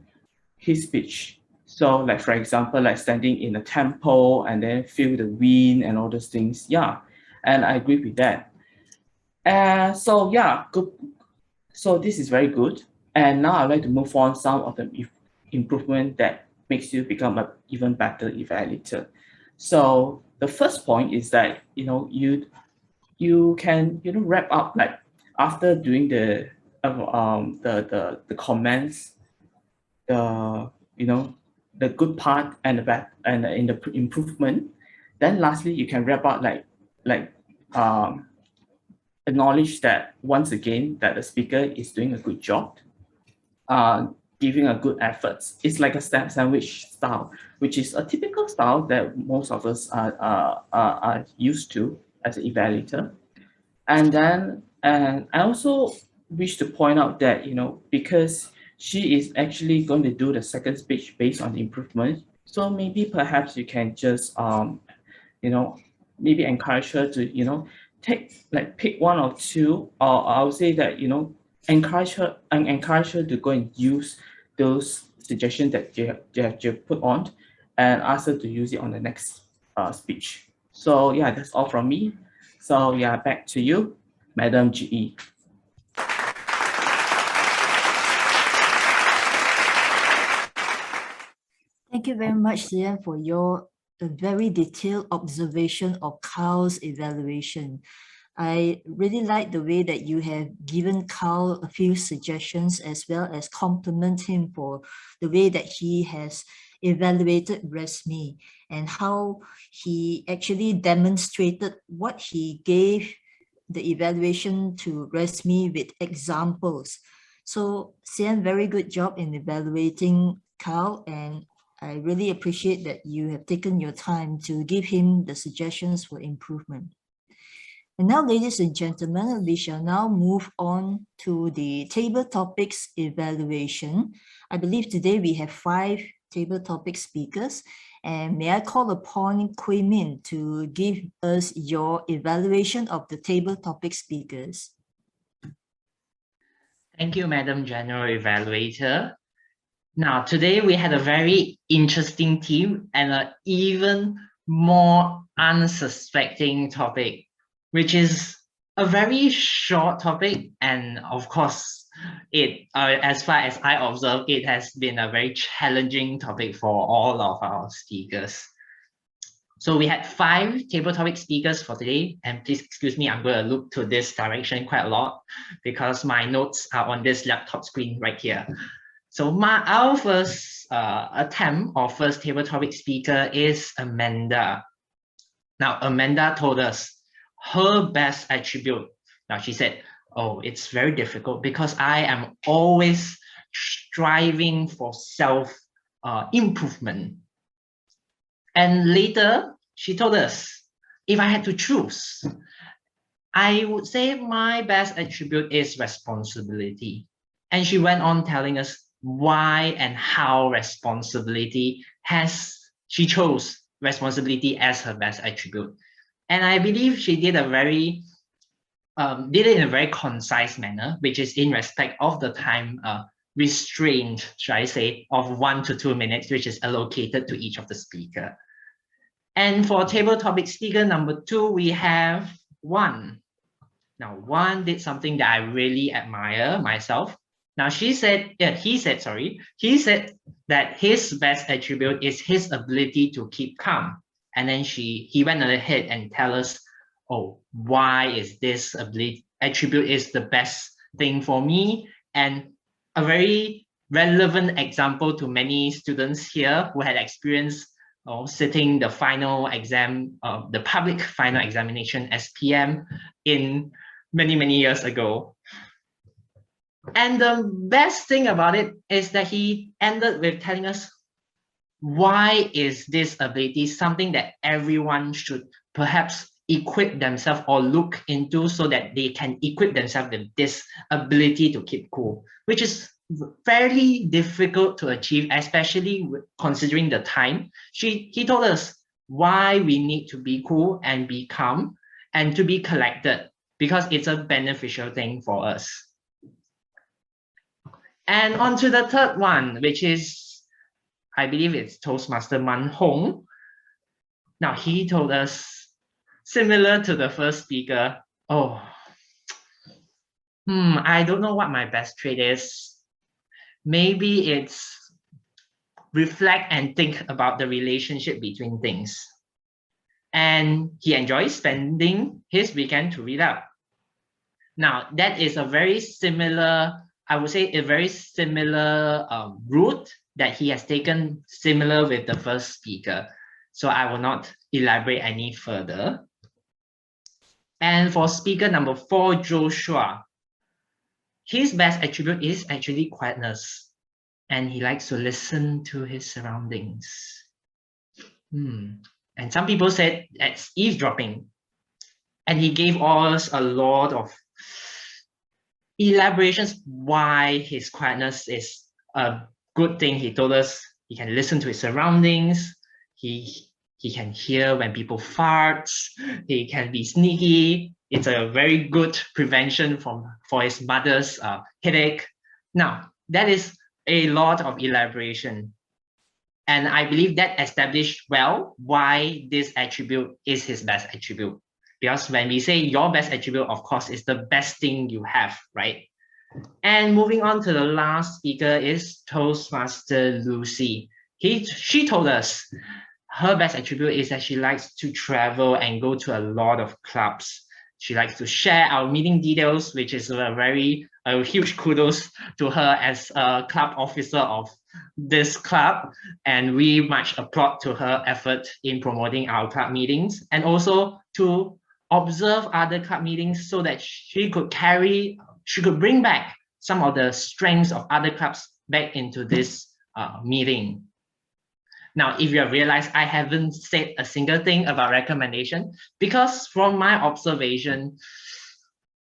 his speech. So like for example, like standing in a temple and then feel the wind and all those things. Yeah, and I agree with that. So yeah, good. So this is very good. And now I'd like to move on some of the improvement that makes you become an even better evaluator. So the first point is that you can wrap up, like after doing the comments, the good part and the bad and in the improvement. Then lastly, you can wrap up like acknowledge that once again that the speaker is doing a good job, giving a good efforts. It's like a sandwich style, which is a typical style that most of us are used to as an evaluator. And then, and I also wish to point out that, because she is actually going to do the second speech based on the improvement, so maybe perhaps you can just, maybe encourage her to, pick one or two, or I would say that, encourage her to go and use those suggestions that you put on, and ask her to use it on the next speech. So yeah, that's all from me. So yeah, back to you, Madam GE. Thank you very much, Sian, for your very detailed observation of Carl's evaluation. I really like the way that you have given Carl a few suggestions, as well as compliment him for the way that he has evaluated ResMe and how he actually demonstrated what he gave the evaluation to ResMe with examples. So Sian, very good job in evaluating Carl, and I really appreciate that you have taken your time to give him the suggestions for improvement. And now, ladies and gentlemen, we shall now move on to the table topics evaluation. I believe today we have 5 table topic speakers, and may I call upon Kui Min to give us your evaluation of the table topic speakers. Thank you, Madam General Evaluator. Now, today we had a very interesting team and an even more unsuspecting topic, which is a very short topic. And of course, as far as I observe, it has been a very challenging topic for all of our speakers. So we had 5 table topic speakers for today, and please excuse me, I'm going to look to this direction quite a lot because my notes are on this laptop screen right here. So our first attempt or first table topic speaker is Amanda. Now, Amanda told us her best attribute. Now, she said, oh, it's very difficult because I am always striving for self-improvement. And later, she told us, if I had to choose, I would say my best attribute is responsibility. And she went on telling us why and how she chose responsibility as her best attribute. And I believe she did it in a very concise manner, which is in respect of the time restraint, should I say, of 1 to 2 minutes, which is allocated to each of the speaker. And for table topic speaker number 2, we have Wan. Now, Wan did something that I really admire myself. Now, he said that his best attribute is his ability to keep calm. And then he went ahead and tell us, oh, why is this attribute is the best thing for me, and a very relevant example to many students here who had experienced sitting the final exam, the public final examination SPM in many years ago. And the best thing about it is that he ended with telling us, why is this ability something that everyone should perhaps equip themselves or look into, so that they can equip themselves with this ability to keep cool, which is fairly difficult to achieve, especially considering the time. He told us why we need to be cool and be calm and to be collected, because it's a beneficial thing for us. And on to the third one, which is, I believe it's Toastmaster Man Hong. Now, he told us, similar to the first speaker, I don't know what my best trait is. Maybe it's reflect and think about the relationship between things. And he enjoys spending his weekend to read up. Now, that is a very similar, I would say a very similar route that he has taken, similar with the first speaker. So I will not elaborate any further. And for speaker number 4, Joshua, his best attribute is actually quietness. And he likes to listen to his surroundings. And some people said that's eavesdropping. And he gave us a lot of elaborations why his quietness is a good thing. He told us he can listen to his surroundings. He can hear when people fart. He can be sneaky. It's a very good prevention for his mother's headache. Now, that is a lot of elaboration. And I believe that established well why this attribute is his best attribute. Because when we say your best attribute, of course, is the best thing you have, right? And moving on to the last speaker is Toastmaster Lucy. She told us her best attribute is that she likes to travel and go to a lot of clubs. She likes to share our meeting details, which is a huge kudos to her as a club officer of this club. And we much applaud to her effort in promoting our club meetings, and also to observe other club meetings so that she could bring back some of the strengths of other clubs back into this meeting. Now, if you have realized, I haven't said a single thing about recommendation, because from my observation,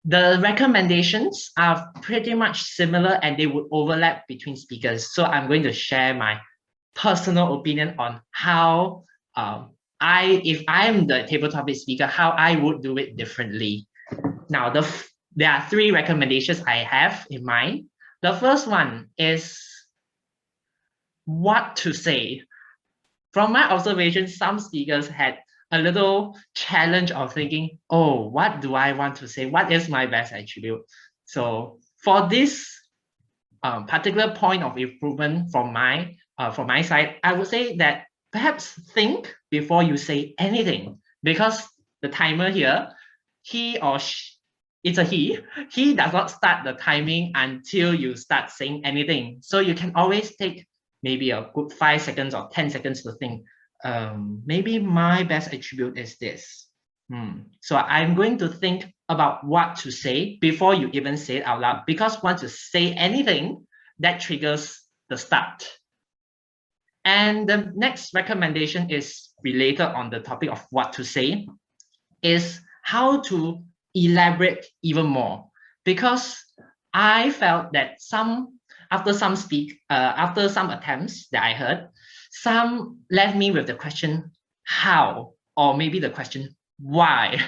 the recommendations are pretty much similar and they would overlap between speakers. So I'm going to share my personal opinion on how if I'm the table topic speaker, how I would do it differently. Now, there are 3 recommendations I have in mind. The first one is what to say. From my observation, some speakers had a little challenge of thinking, what do I want to say? What is my best attribute? So for this particular point of improvement from my side, I would say that perhaps think before you say anything, because the timer here, he does not start the timing until you start saying anything. So you can always take maybe a good 5 seconds or 10 seconds to think, maybe my best attribute is this. So I'm going to think about what to say before you even say it out loud, because once you say anything, that triggers the start. And the next recommendation is related on the topic of what to say, is how to elaborate even more. Because I felt that after some attempts that I heard, some left me with the question, how? Or maybe the question, why?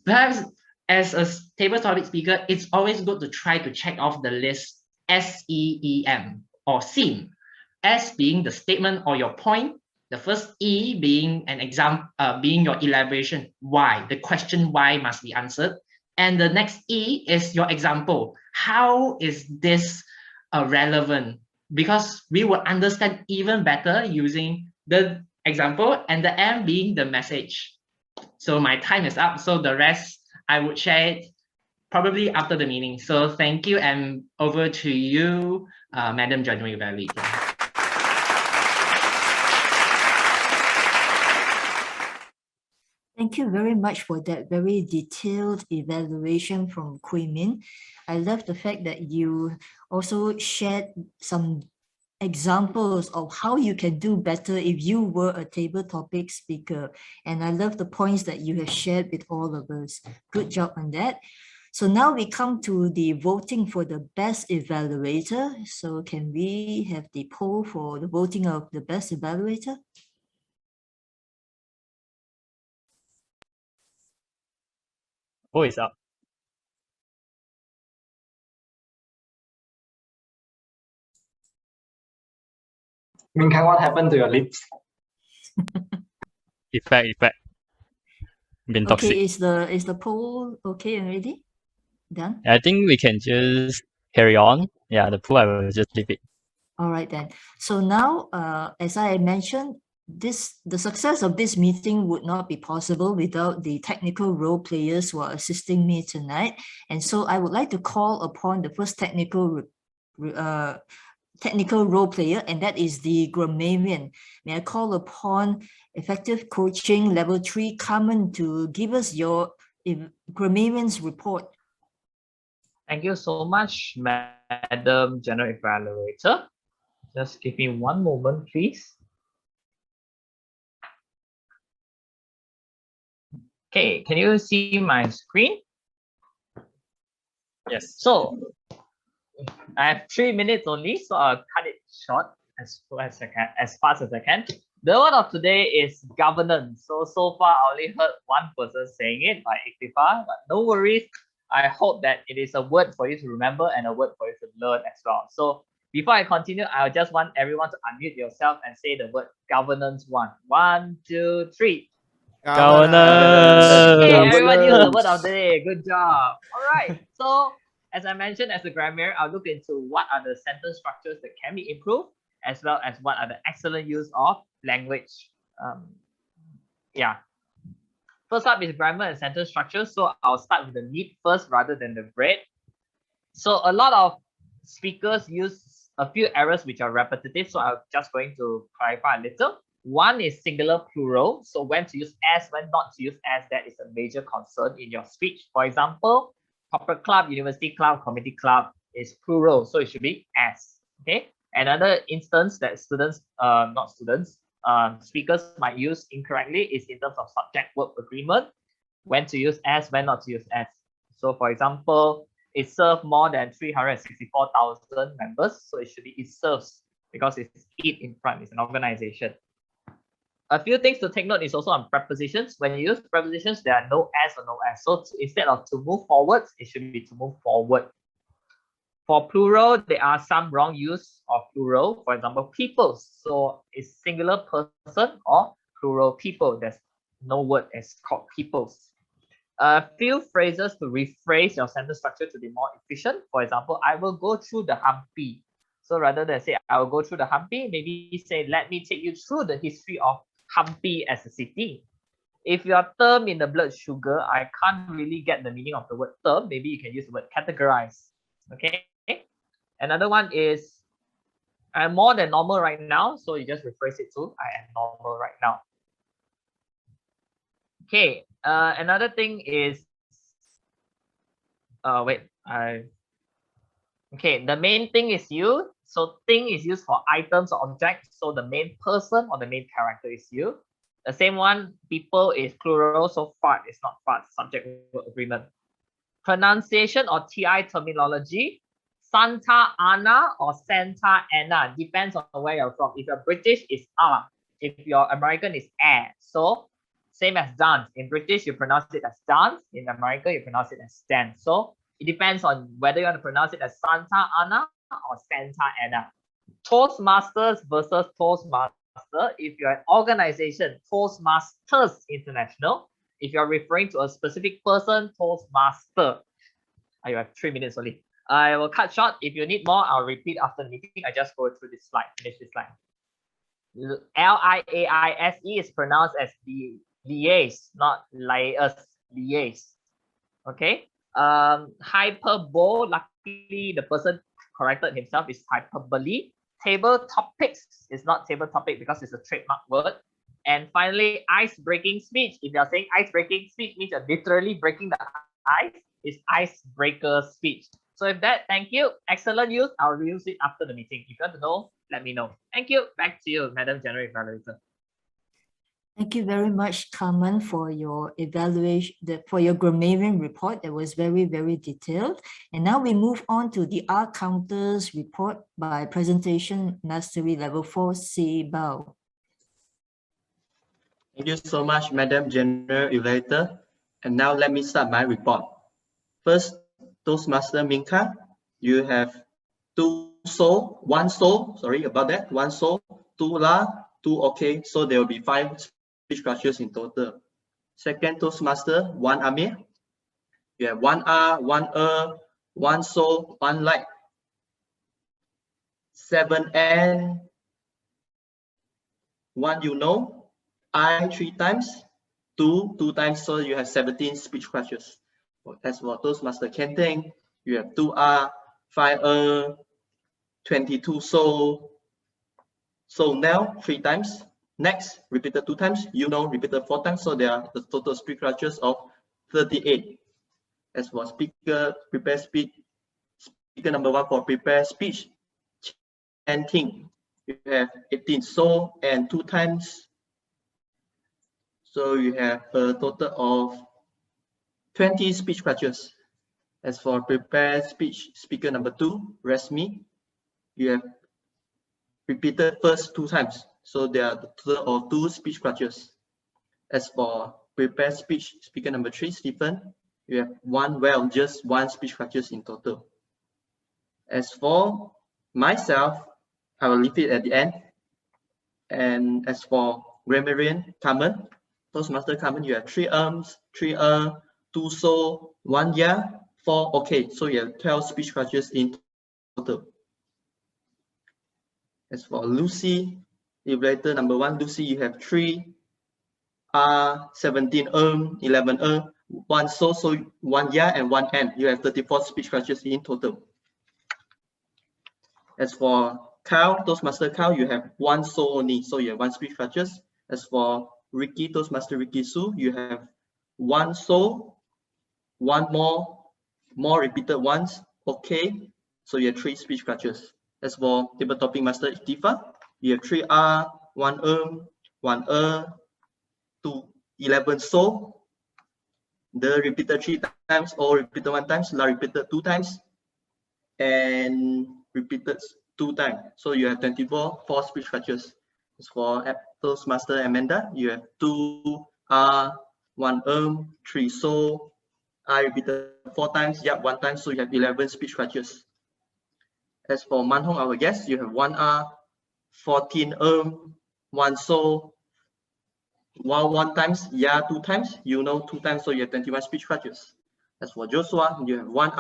Perhaps as a table topic speaker, it's always good to try to check off the list SEEM or SEEM. S being the statement or your point, the first E being an example, being your elaboration, why, the question why must be answered. And the next E is your example. How is this relevant? Because we will understand even better using the example, and the M being the message. So my time is up. So the rest, I would share it probably after the meeting. So thank you, and over to you, Madam General Evaluator. Thank you very much for that very detailed evaluation from Kui Min. I love the fact that you also shared some examples of how you can do better if you were a table topic speaker. And I love the points that you have shared with all of us. Good job on that. So now we come to the voting for the best evaluator. So can we have the poll for the voting of the best evaluator? Who is up? Minkan, what happened to your lips? Effect. Been toxic. Okay, is the poll okay already? Done? I think we can just carry on. Yeah, the pool I will just leave it. All right then. So now, as I mentioned, the success of this meeting would not be possible without the technical role players who are assisting me tonight. And so I would like to call upon the first technical role player, and that is the grammarian. May I call upon Effective Coaching Level 3 Carmen to give us your grammarian's report. Thank you so much, Madam General Evaluator. Just give me one moment, please. Okay, can you see my screen? Yes. So I have 3 minutes only, so I'll cut it short as fast as I can. The word of today is governance. So far I only heard one person saying it by Iktifa, but no worries. I hope that it is a word for you to remember and a word for you to learn as well. So before I continue, I just want everyone to unmute yourself and say the word governance. 1, 2, 3. Governance. Hey, everyone use the word of the day. Good job. All right. So as I mentioned, as a grammarian, I'll look into what are the sentence structures that can be improved, as well as what are the excellent use of language. First up is grammar and sentence structure. So I'll start with the meat first rather than the bread. So a lot of speakers use a few errors which are repetitive. So I'm just going to clarify a little. One is singular plural. So when to use as, when not to use as, that is a major concern in your speech. For example, corporate club, university club, committee club is plural. So it should be as. Okay. Another instance that speakers might use incorrectly is in terms of subject-verb agreement. When to use as, when not to use as. So for example, it serves more than 364,000 members. So it should be it serves, because it's it in front, it's an organization. A few things to take note is also on prepositions. When you use prepositions, there are no as or no as. So instead of to move forwards, it should be to move forward. For plural, there are some wrong use of plural. For example, peoples. So it's singular person or plural people. There's no word as called peoples. A few phrases to rephrase your sentence structure to be more efficient. For example, I will go through the Hampi. So rather than say I will go through the Hampi, maybe say let me take you through the history of Hampi as a city. If you are term in the blood sugar, I can't really get the meaning of the word term. Maybe you can use the word categorize. Okay. Another one is I'm more than normal right now. So you just rephrase it to I am normal right now. Okay. Another thing is okay, the main thing is you. So thing is used for items or objects. So the main person or the main character is you. The same one, people is plural. So fart is not fart, subject agreement. Pronunciation or TI terminology, Santa Ana or Santa Ana, depends on where you're from. If you're British, it's ah. If you're American, it's air. So same as dance. In British, you pronounce it as dance. In America, you pronounce it as dance. So it depends on whether you want to pronounce it as Santa Ana or Santa Ana. Toastmasters versus Toastmaster. If you're an organization, Toastmasters International. If you're referring to a specific person, Toastmaster. You have 3 minutes only. I will cut short. If you need more, I'll repeat after the meeting. I just go through this slide, finish this slide. Liaise is pronounced as liaise, not liaise. Liaise. Okay. Hyperbole, luckily the person corrected himself, is hyperbole. Table topics is not table topic because it's a trademark word. And finally, ice-breaking speech. If you're saying ice-breaking speech means you're literally breaking the ice, is icebreaker speech. So if that, thank you. Excellent use. I'll use it after the meeting. If you want to know, let me know. Thank you. Back to you, Madam General Evaluator. Thank you very much, Carmen, for your evaluation, for your grammarian report. That was very, very detailed. And now we move on to the R counters report by presentation mastery level 4, C Bao. Thank you so much, Madam General Evaluator. And now let me start my report. First, Toastmaster Minka, you have one so, sorry about that, one so, two la, two okay, so there will be 5 speech structures in total. Second, Toastmaster, one Amir, you have one one one so, one like. 7 and 1 you know, I 3 times, 2 times, so you have 17 speech structures. As for Toastmaster Kenteng, you have 2 5 22 so now 3 times. Next, repeated 2 times, you know, repeated 4 times, so there are the total speech structures of 38. As for speaker, prepare speech, speaker number 1 for prepare speech, and think, you have 18 so and 2 times. So you have a total of 20 speech structures. As for prepare speech, speaker number 2, Resmi, you have repeated first 2 times. So there are the total of 2 speech structures. As for prepare speech, speaker number 3, Stephen, you have just one speech structures in total. As for myself, I will leave it at the end. And as for Grammarian, Carmen, Toastmaster Carmen, you have 3 ums, 3 2 so, 1 yeah, 4 okay. So you have 12 speech structures in total. As for Lucy, evaluator number 1, Lucy, you have 3 17 11 1 so, 1 yeah and 1 and. You have 34 speech structures in total. As for Kyle, Toastmaster Kyle, you have 1 so only, so you have 1 speech structures. As for Ricky, Toastmaster Ricky Su, you have 1 so, 1 more repeated ones, okay, so you have 3 speech structures. As for table topic master Tifa, you have 3 1 1 2 11 so, the repeated 3 times or repeated 1 times, la repeated 2 times, and repeated 2 times. So you have 4 speech structures. As for Toastmaster Amanda, you have 2 1 3 so, I repeated 4 times, yeah, 1 time, so you have 11 speech structures. As for Manhong, our guest, you have 1 14 1 so, 1 times, yeah, 2 times, you know, 2 times, so you have 21 speech structures. As for Joshua, you have 1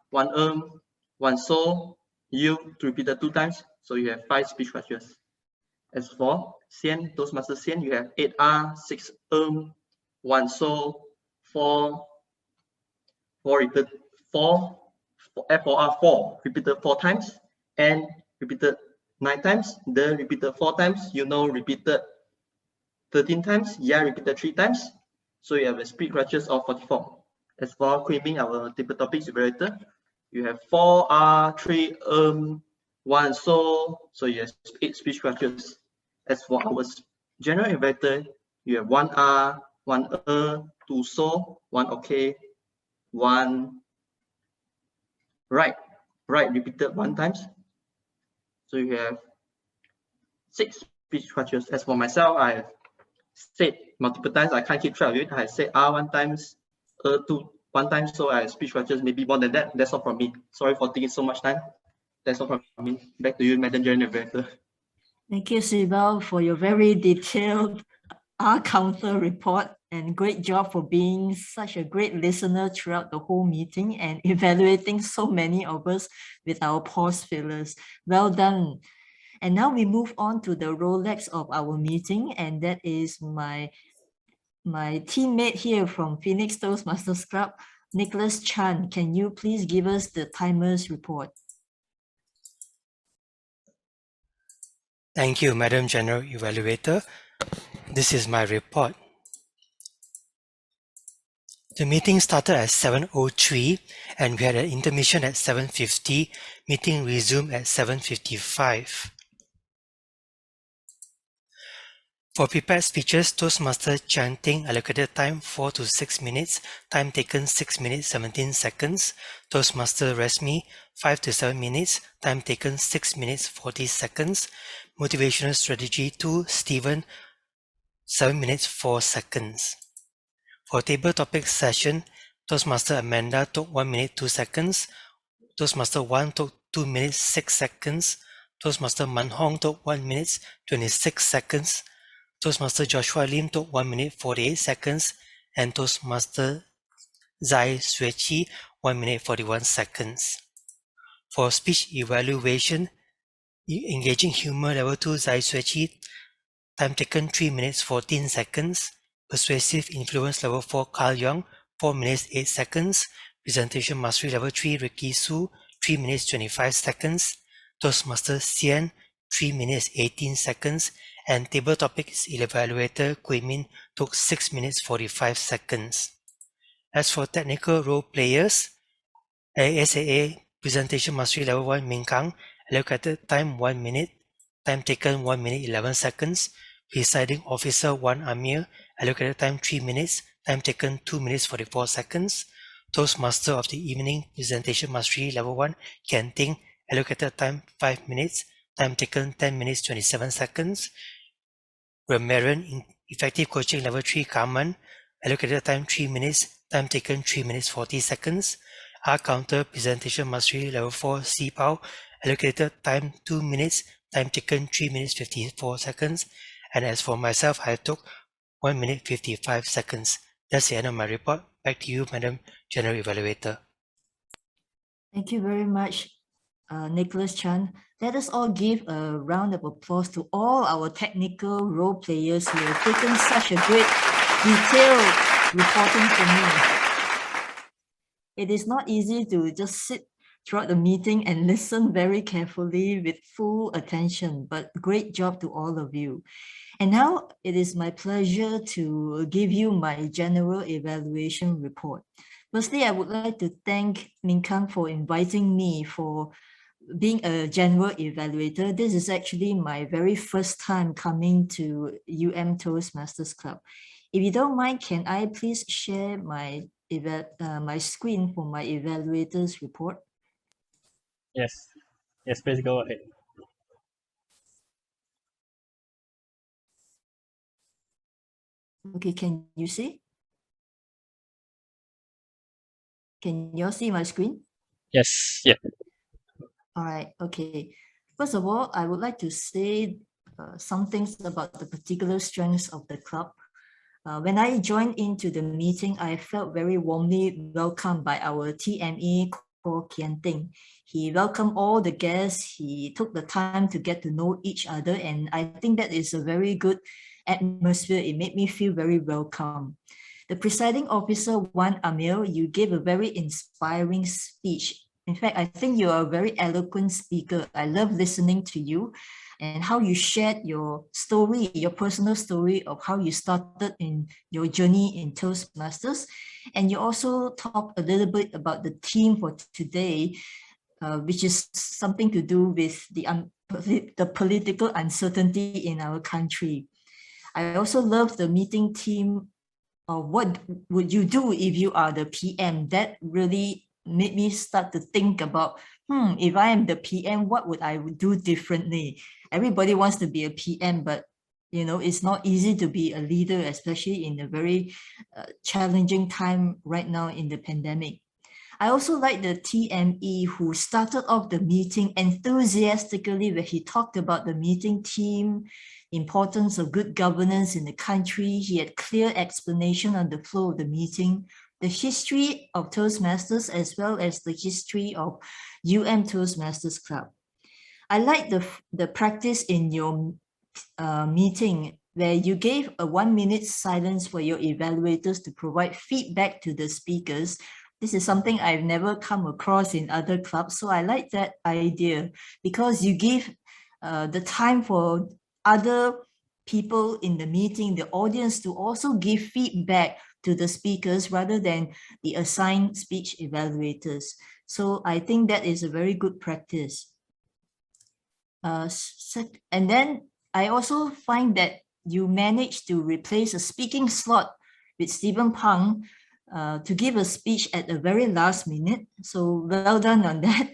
1 1 so, you repeated 2 times, so you have 5 speech structures. As for Sien, Toastmaster Sien, you have 8 6 1 so, 4 repeated 4 repeated 4 times, and repeated 9 times, the repeated 4 times, you know, repeated 13 times, yeah, repeated 3 times, so you have a speech structures of 44. As for Quiming, our table topics evaluator, you have 4 3 1 so you have 8 speech structures. As for our general evaluator, you have 1 1 2 so, 1 okay, 1 right repeated 1 times, so you have 6 speech structures. As for myself, I have said multiple times, I can't keep track of it. I said 1 times, 2 1 time, so I have speech structures maybe more than that. That's all from me. Sorry for taking so much time. That's all from me. Back to you, Madam General Evaluator. Thank you, Sibal, for your very detailed R counter report, and great job for being such a great listener throughout the whole meeting and evaluating so many of us with our pause fillers. Well done. And now we move on to the Rolex of our meeting, and that is my teammate here from Phoenix Toastmasters Club, Nicholas Chan, can you please give us the timer's report? Thank you, Madam General Evaluator. This is my report. The meeting started at 7:03 and we had an intermission at 7:50. Meeting resumed at 7:55. For prepared speeches, Toastmaster chanting allocated time 4 to 6 minutes, time taken 6 minutes 17 seconds. Toastmaster Resmi 5 to 7 minutes, time taken 6 minutes 40 seconds. Motivational Strategy 2, Stephen 7 minutes 4 seconds. For table topic session, Toastmaster Amanda took 1 minute 2 seconds. Toastmaster 1 took 2 minutes 6 seconds. Toastmaster Man Hong took 1 minute 26 seconds. Toastmaster Joshua Lim took 1 minute 48 seconds, and Toastmaster Zai Suechi 1 minute 41 seconds. For speech evaluation, engaging humor level 2 Zai Suechi, time taken 3 minutes 14 seconds. Persuasive influence level 4 Carl Young 4 minutes 8 seconds. Presentation mastery level 3 Ricky Su 3 minutes 25 seconds. Toastmaster Xian 3 minutes 18 seconds, and table topics evaluator Kui Min took 6 minutes 45 seconds. As for technical role players, ASAA presentation mastery level 1 Min Kang, allocated time 1 minute, time taken 1 minute 11 seconds. Presiding officer 1 Amir, allocated time 3 minutes, time taken 2 minutes 44 seconds. Toastmaster of the evening presentation mastery level 1 Kian Ting, allocated time 5 minutes, time taken 10 minutes 27 seconds. Grammarian effective coaching level 3 Carmen, allocated time 3 minutes, time taken 3 minutes 40 seconds. R counter presentation mastery level 4 C Pao, allocated time 2 minutes, time taken 3 minutes 54 seconds. And as for myself, I took 1 minute 55 seconds. That's the end of my report. Back to you, Madam General Evaluator. Thank you very much, Nicholas Chan. Let us all give a round of applause to all our technical role players who have taken such a great detailed reporting for me. It is not easy to just sit throughout the meeting and listen very carefully with full attention, but great job to all of you. And now it is my pleasure to give you my general evaluation report. Firstly, I would like to thank Min Kang for inviting me for being a general evaluator. This is actually my very first time coming to Toastmasters Club. If you don't mind, can I please share my my screen for my evaluators report? Yes, please go ahead. Okay, can you see? Can you all see my screen? Yes, yeah. All right, okay. First of all, I would like to say some things about the particular strengths of the club. When I joined into the meeting, I felt very warmly welcomed by our TME called Kian Ting. He welcomed all the guests. He took the time to get to know each other. And I think that is a very good atmosphere. It made me feel very welcome. The presiding officer, Wan Amir, you gave a very inspiring speech. In fact, I think you are a very eloquent speaker. I love listening to you and how you shared your story, your personal story of how you started in your journey in Toastmasters. And you also talked a little bit about the theme for today, which is something to do with the political uncertainty in our country. I also love the meeting theme of what would you do if you are the PM. That really made me start to think about, if I am the PM, what would I do differently? Everybody wants to be a PM, but it's not easy to be a leader, especially in a very challenging time right now in the pandemic. I also like the TME who started off the meeting enthusiastically when he talked about the meeting theme, importance of good governance in the country. He had clear explanation on the flow of the meeting, the history of Toastmasters, as well as the history of Toastmasters Club. I like the practice in your meeting where you gave a 1 minute silence for your evaluators to provide feedback to the speakers This is something I've never come across in other clubs. So I like that idea because you give the time for other people in the meeting, the audience, to also give feedback to the speakers rather than the assigned speech evaluators. So I think that is a very good practice. And then I also find that you managed to replace a speaking slot with Stephen Pang to give a speech at the very last minute. So well done on that.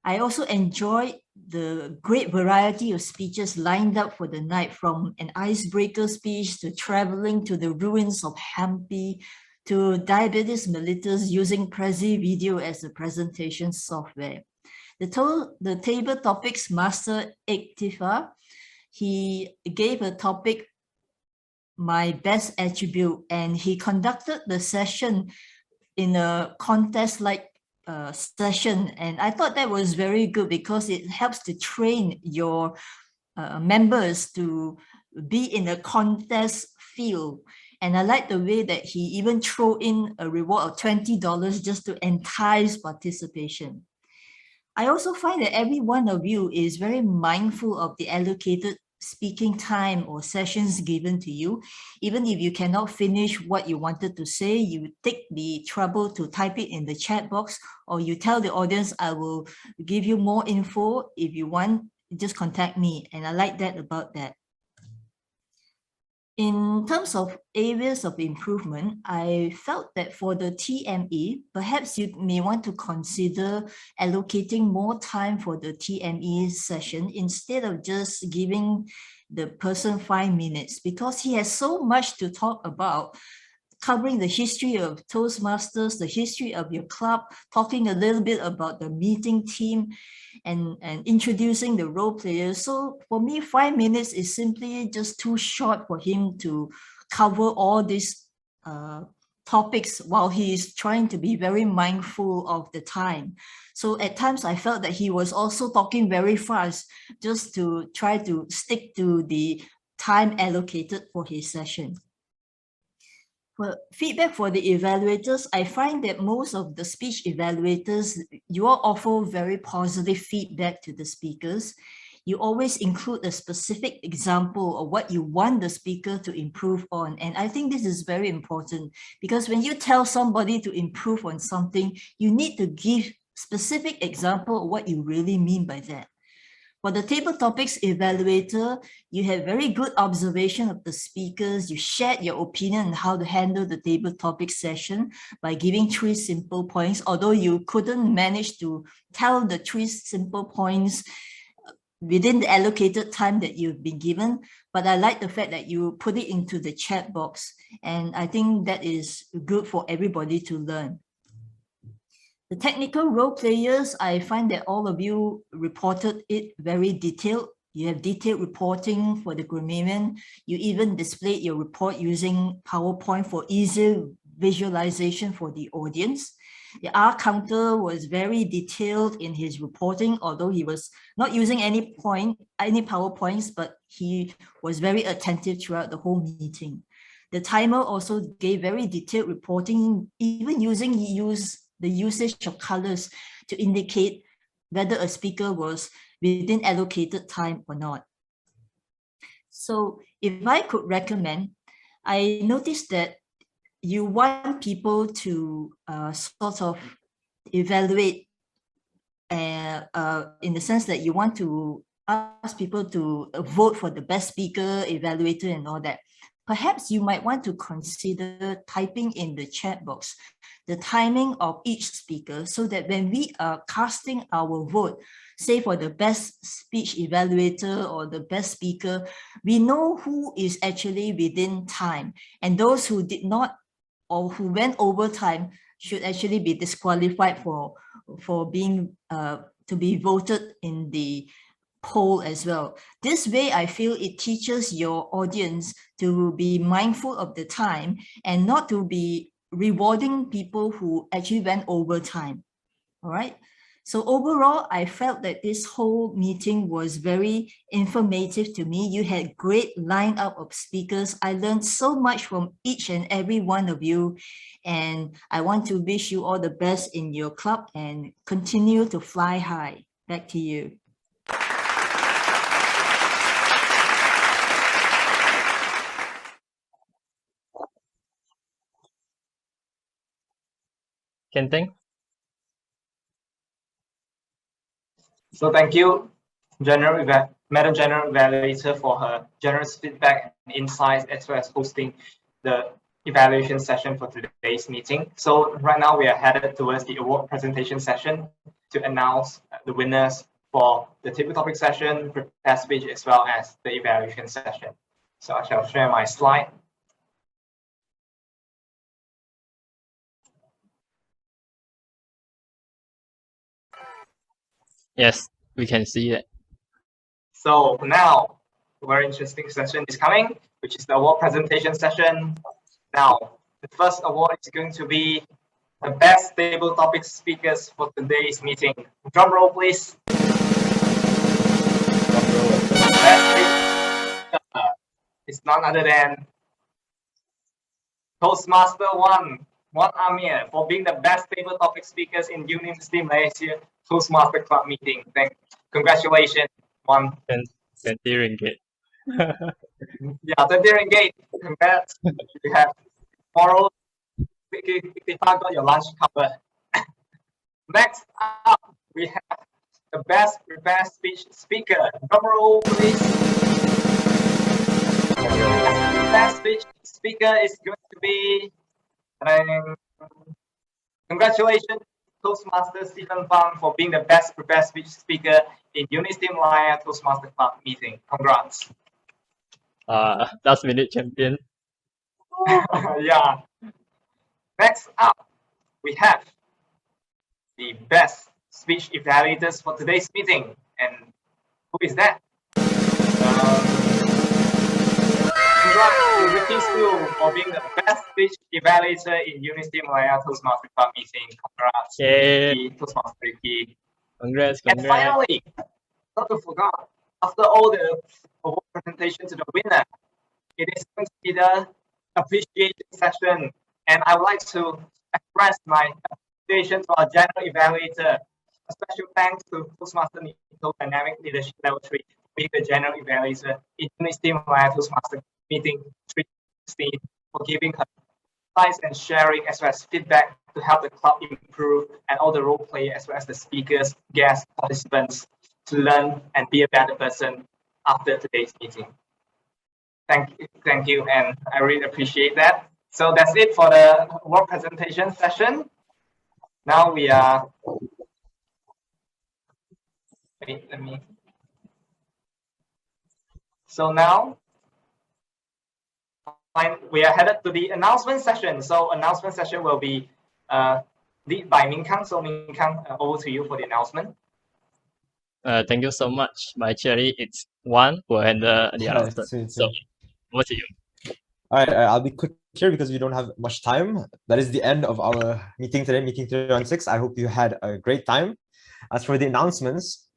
I also enjoyed the great variety of speeches lined up for the night, from an icebreaker speech to traveling to the ruins of Hampi to diabetes mellitus using Prezi video as a presentation software. The table topics master Iktifa, he gave a topic, my best attribute, and he conducted the session in a contest-like session, and I thought that was very good because it helps to train your members to be in a contest field. And I like the way that he even threw in a reward of $20 just to entice participation. I also find that every one of you is very mindful of the allocated speaking time or sessions given to you. Even if you cannot finish what you wanted to say, you take the trouble to type it in the chat box, or you tell the audience, I will give you more info. If you want, just contact me. And I like that about that. In terms of areas of improvement, I felt that for the TME, perhaps you may want to consider allocating more time for the TME session instead of just giving the person 5 minutes, because he has so much to talk about, covering the history of Toastmasters, the history of your club, talking a little bit about the meeting team, and introducing the role players. So for me, 5 minutes is simply just too short for him to cover all these topics while he is trying to be very mindful of the time. So at times I felt that he was also talking very fast just to try to stick to the time allocated for his session. For feedback for the evaluators, I find that most of the speech evaluators, you all offer very positive feedback to the speakers. You always include a specific example of what you want the speaker to improve on. And I think this is very important, because when you tell somebody to improve on something, you need to give specific example of what you really mean by that. For the table topics evaluator, you had very good observation of the speakers. You shared your opinion on how to handle the table topic session by giving 3 simple points, although you couldn't manage to tell the 3 simple points within the allocated time that you've been given. But I like the fact that you put it into the chat box, and I think that is good for everybody to learn. The technical role players, I find that all of you reported it very detailed. You have detailed reporting for the grammarian. You even displayed your report using PowerPoint for easy visualization for the audience. The R counter was very detailed in his reporting, although he was not using any PowerPoints, but he was very attentive throughout the whole meeting. The timer also gave very detailed reporting, even using the usage of colors to indicate whether a speaker was within allocated time or not. So if I could recommend, I noticed that you want people to sort of evaluate in the sense that you want to ask people to vote for the best speaker, evaluator, and all that. Perhaps you might want to consider typing in the chat box the timing of each speaker, so that when we are casting our vote, say for the best speech evaluator or the best speaker, we know who is actually within time, and those who did not or who went over time should actually be disqualified for being to be voted in the poll as well. This way, I feel it teaches your audience to be mindful of the time and not to be rewarding people who actually went over time. All right. So overall, I felt that this whole meeting was very informative to me. You had great lineup of speakers. I learned so much from each and every one of you. And I want to wish you all the best in your club and continue to fly high. Back to you. Kenting? So thank you, Madam General Evaluator, for her generous feedback and insights, as well as hosting the evaluation session for today's meeting. So right now we are headed towards the award presentation session to announce the winners for the table topic session, prepared speech, as well as the evaluation session. So I shall share my slide. Yes, we can see it. So now, a very interesting session is coming, which is the award presentation session. Now, the first award is going to be the best table topic speakers for today's meeting. Drum roll, please. The best speaker is none other than Toastmaster 1 Amir, for being the best table topic speakers in UMTMC Malaysia Toastmaster Club meeting. Congratulations, 1. 20 ringgit. Yeah, 20 ringgit. Congrats. You have tomorrow, if I got your lunch covered. Next up, we have the best prepared speech speaker. Drum roll, please. The best speech speaker is going to be, congratulations, Toastmaster Stephen Pham, for being the best prepared speech speaker in Unity Malaya Toastmaster Club meeting. Congrats. Last minute champion. Yeah. Next up, we have the best speech evaluators for today's meeting. And who is that? Congrats to Ricky School for being the best speech evaluator in Unity Malaya Toastmaster Club meeting. Congrats, Ricky, Toastmaster Ricky. Congrats. And finally, not to forget, after all the award presentation to the winner, it is going to be the appreciation session. And I would like to express my appreciation to our general evaluator. A special thanks to Toastmaster Nico Dynamic Leadership Level 3 for being the general evaluator in Unity Malaya Toastmaster Meeting 316, for giving her insights and sharing, as well as feedback to help the club improve, and all the role players, as well as the speakers, guests, participants, to learn and be a better person after today's meeting. Thank you, and I really appreciate that. So that's it for the award presentation session. Now we are. Wait, let me. So now we are headed to the announcement session. So announcement session will be lead by Min Kang. So Min Kang, over to you for the announcement. Thank you so much. But actually, it's one who handle the announcement. So over to you. All right, I'll be quick here because we don't have much time. That is the end of our meeting today, meeting 316. I hope you had a great time. As for the announcements,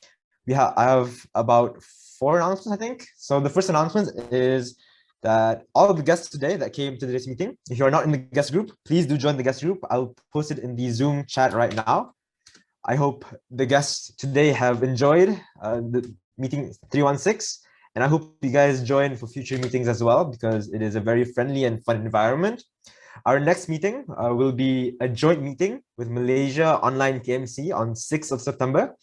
I have about 4 announcements, I think. So the first announcement is that all of the guests today that came to today's meeting, if you're not in the guest group, please do join the guest group. I'll post it in the Zoom chat right now. I hope the guests today have enjoyed the meeting 316. And I hope you guys join for future meetings as well, because it is a very friendly and fun environment. Our next meeting will be a joint meeting with Malaysia Online TMC on 6th of September.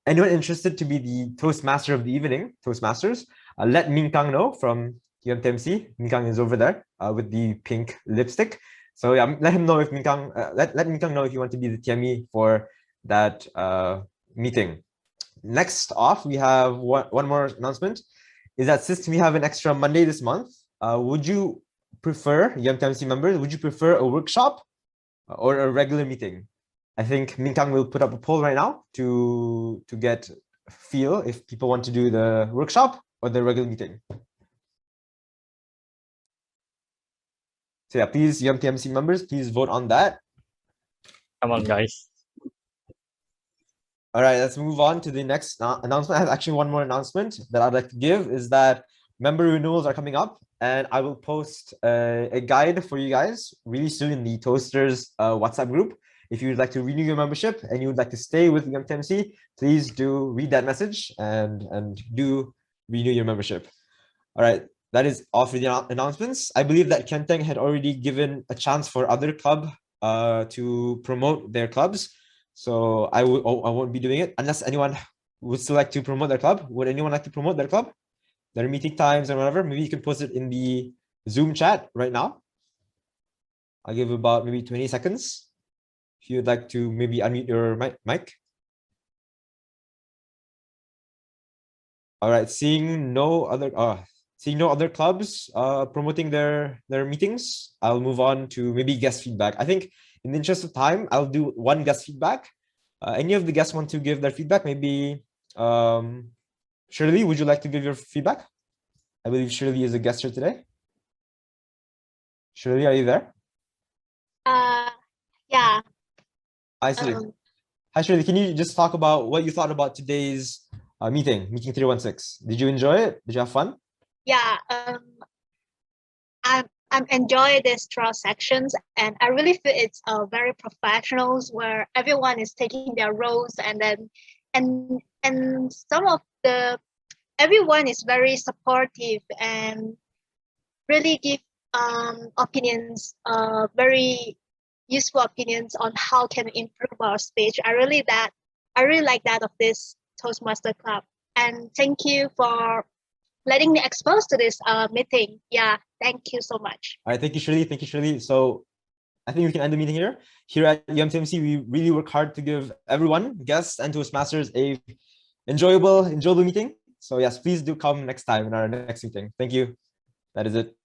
Anyone interested to be the Toastmaster of the evening, Toastmasters, let Min Kang know from UMTMC. Min Kang is over there with the pink lipstick. So yeah, let him know if Min Kang, let Min Kang know if you want to be the TME for that meeting. Next off, we have one more announcement. Is that since we have an extra Monday this month, would you prefer, UMTMC members, would you prefer a workshop or a regular meeting? I think Min Kang will put up a poll right now to get a feel if people want to do the workshop or the regular meeting. So yeah, please, UMTMC members, please vote on that. Come on, guys. All right, let's move on to the next announcement. I have actually one more announcement that I'd like to give is that member renewals are coming up, and I will post a guide for you guys really soon in the Toasters WhatsApp group. If you'd like to renew your membership and you would like to stay with UMTMC, please do read that message and do renew your membership. All right, that is all for the announcements. I believe that Kenteng had already given a chance for other club to promote their clubs. So I won't be doing it unless anyone would still like to promote their club. Would anyone like to promote their club? Their meeting times or whatever? Maybe you can post it in the Zoom chat right now. I'll give about maybe 20 seconds. If you'd like to maybe unmute your mic. All right, seeing no other clubs promoting their meetings, I'll move on to maybe guest feedback. I think in the interest of time, I'll do one guest feedback. Any of the guests want to give their feedback? Maybe Shirley, would you like to give your feedback? I believe Shirley is a guest here today. Shirley, are you there? Yeah. I see. Hi, Shirley. Can you just talk about what you thought about today's meeting 316? Did you enjoy it? Did you have fun? Yeah. I'm enjoying these 12 sections, and I really feel it's very professionals where everyone is taking their roles, and then and some of everyone is very supportive and really give opinions, very useful opinions on how can we improve our speech. I really like that of this Toastmaster Club. And thank you for letting me expose to this meeting. Yeah, thank you so much. All right, thank you, Shirley. Thank you, Shirley. So I think we can end the meeting here. Here at UMTMC, we really work hard to give everyone, guests and Toastmasters, a enjoyable meeting. So yes, please do come next time in our next meeting. Thank you. That is it.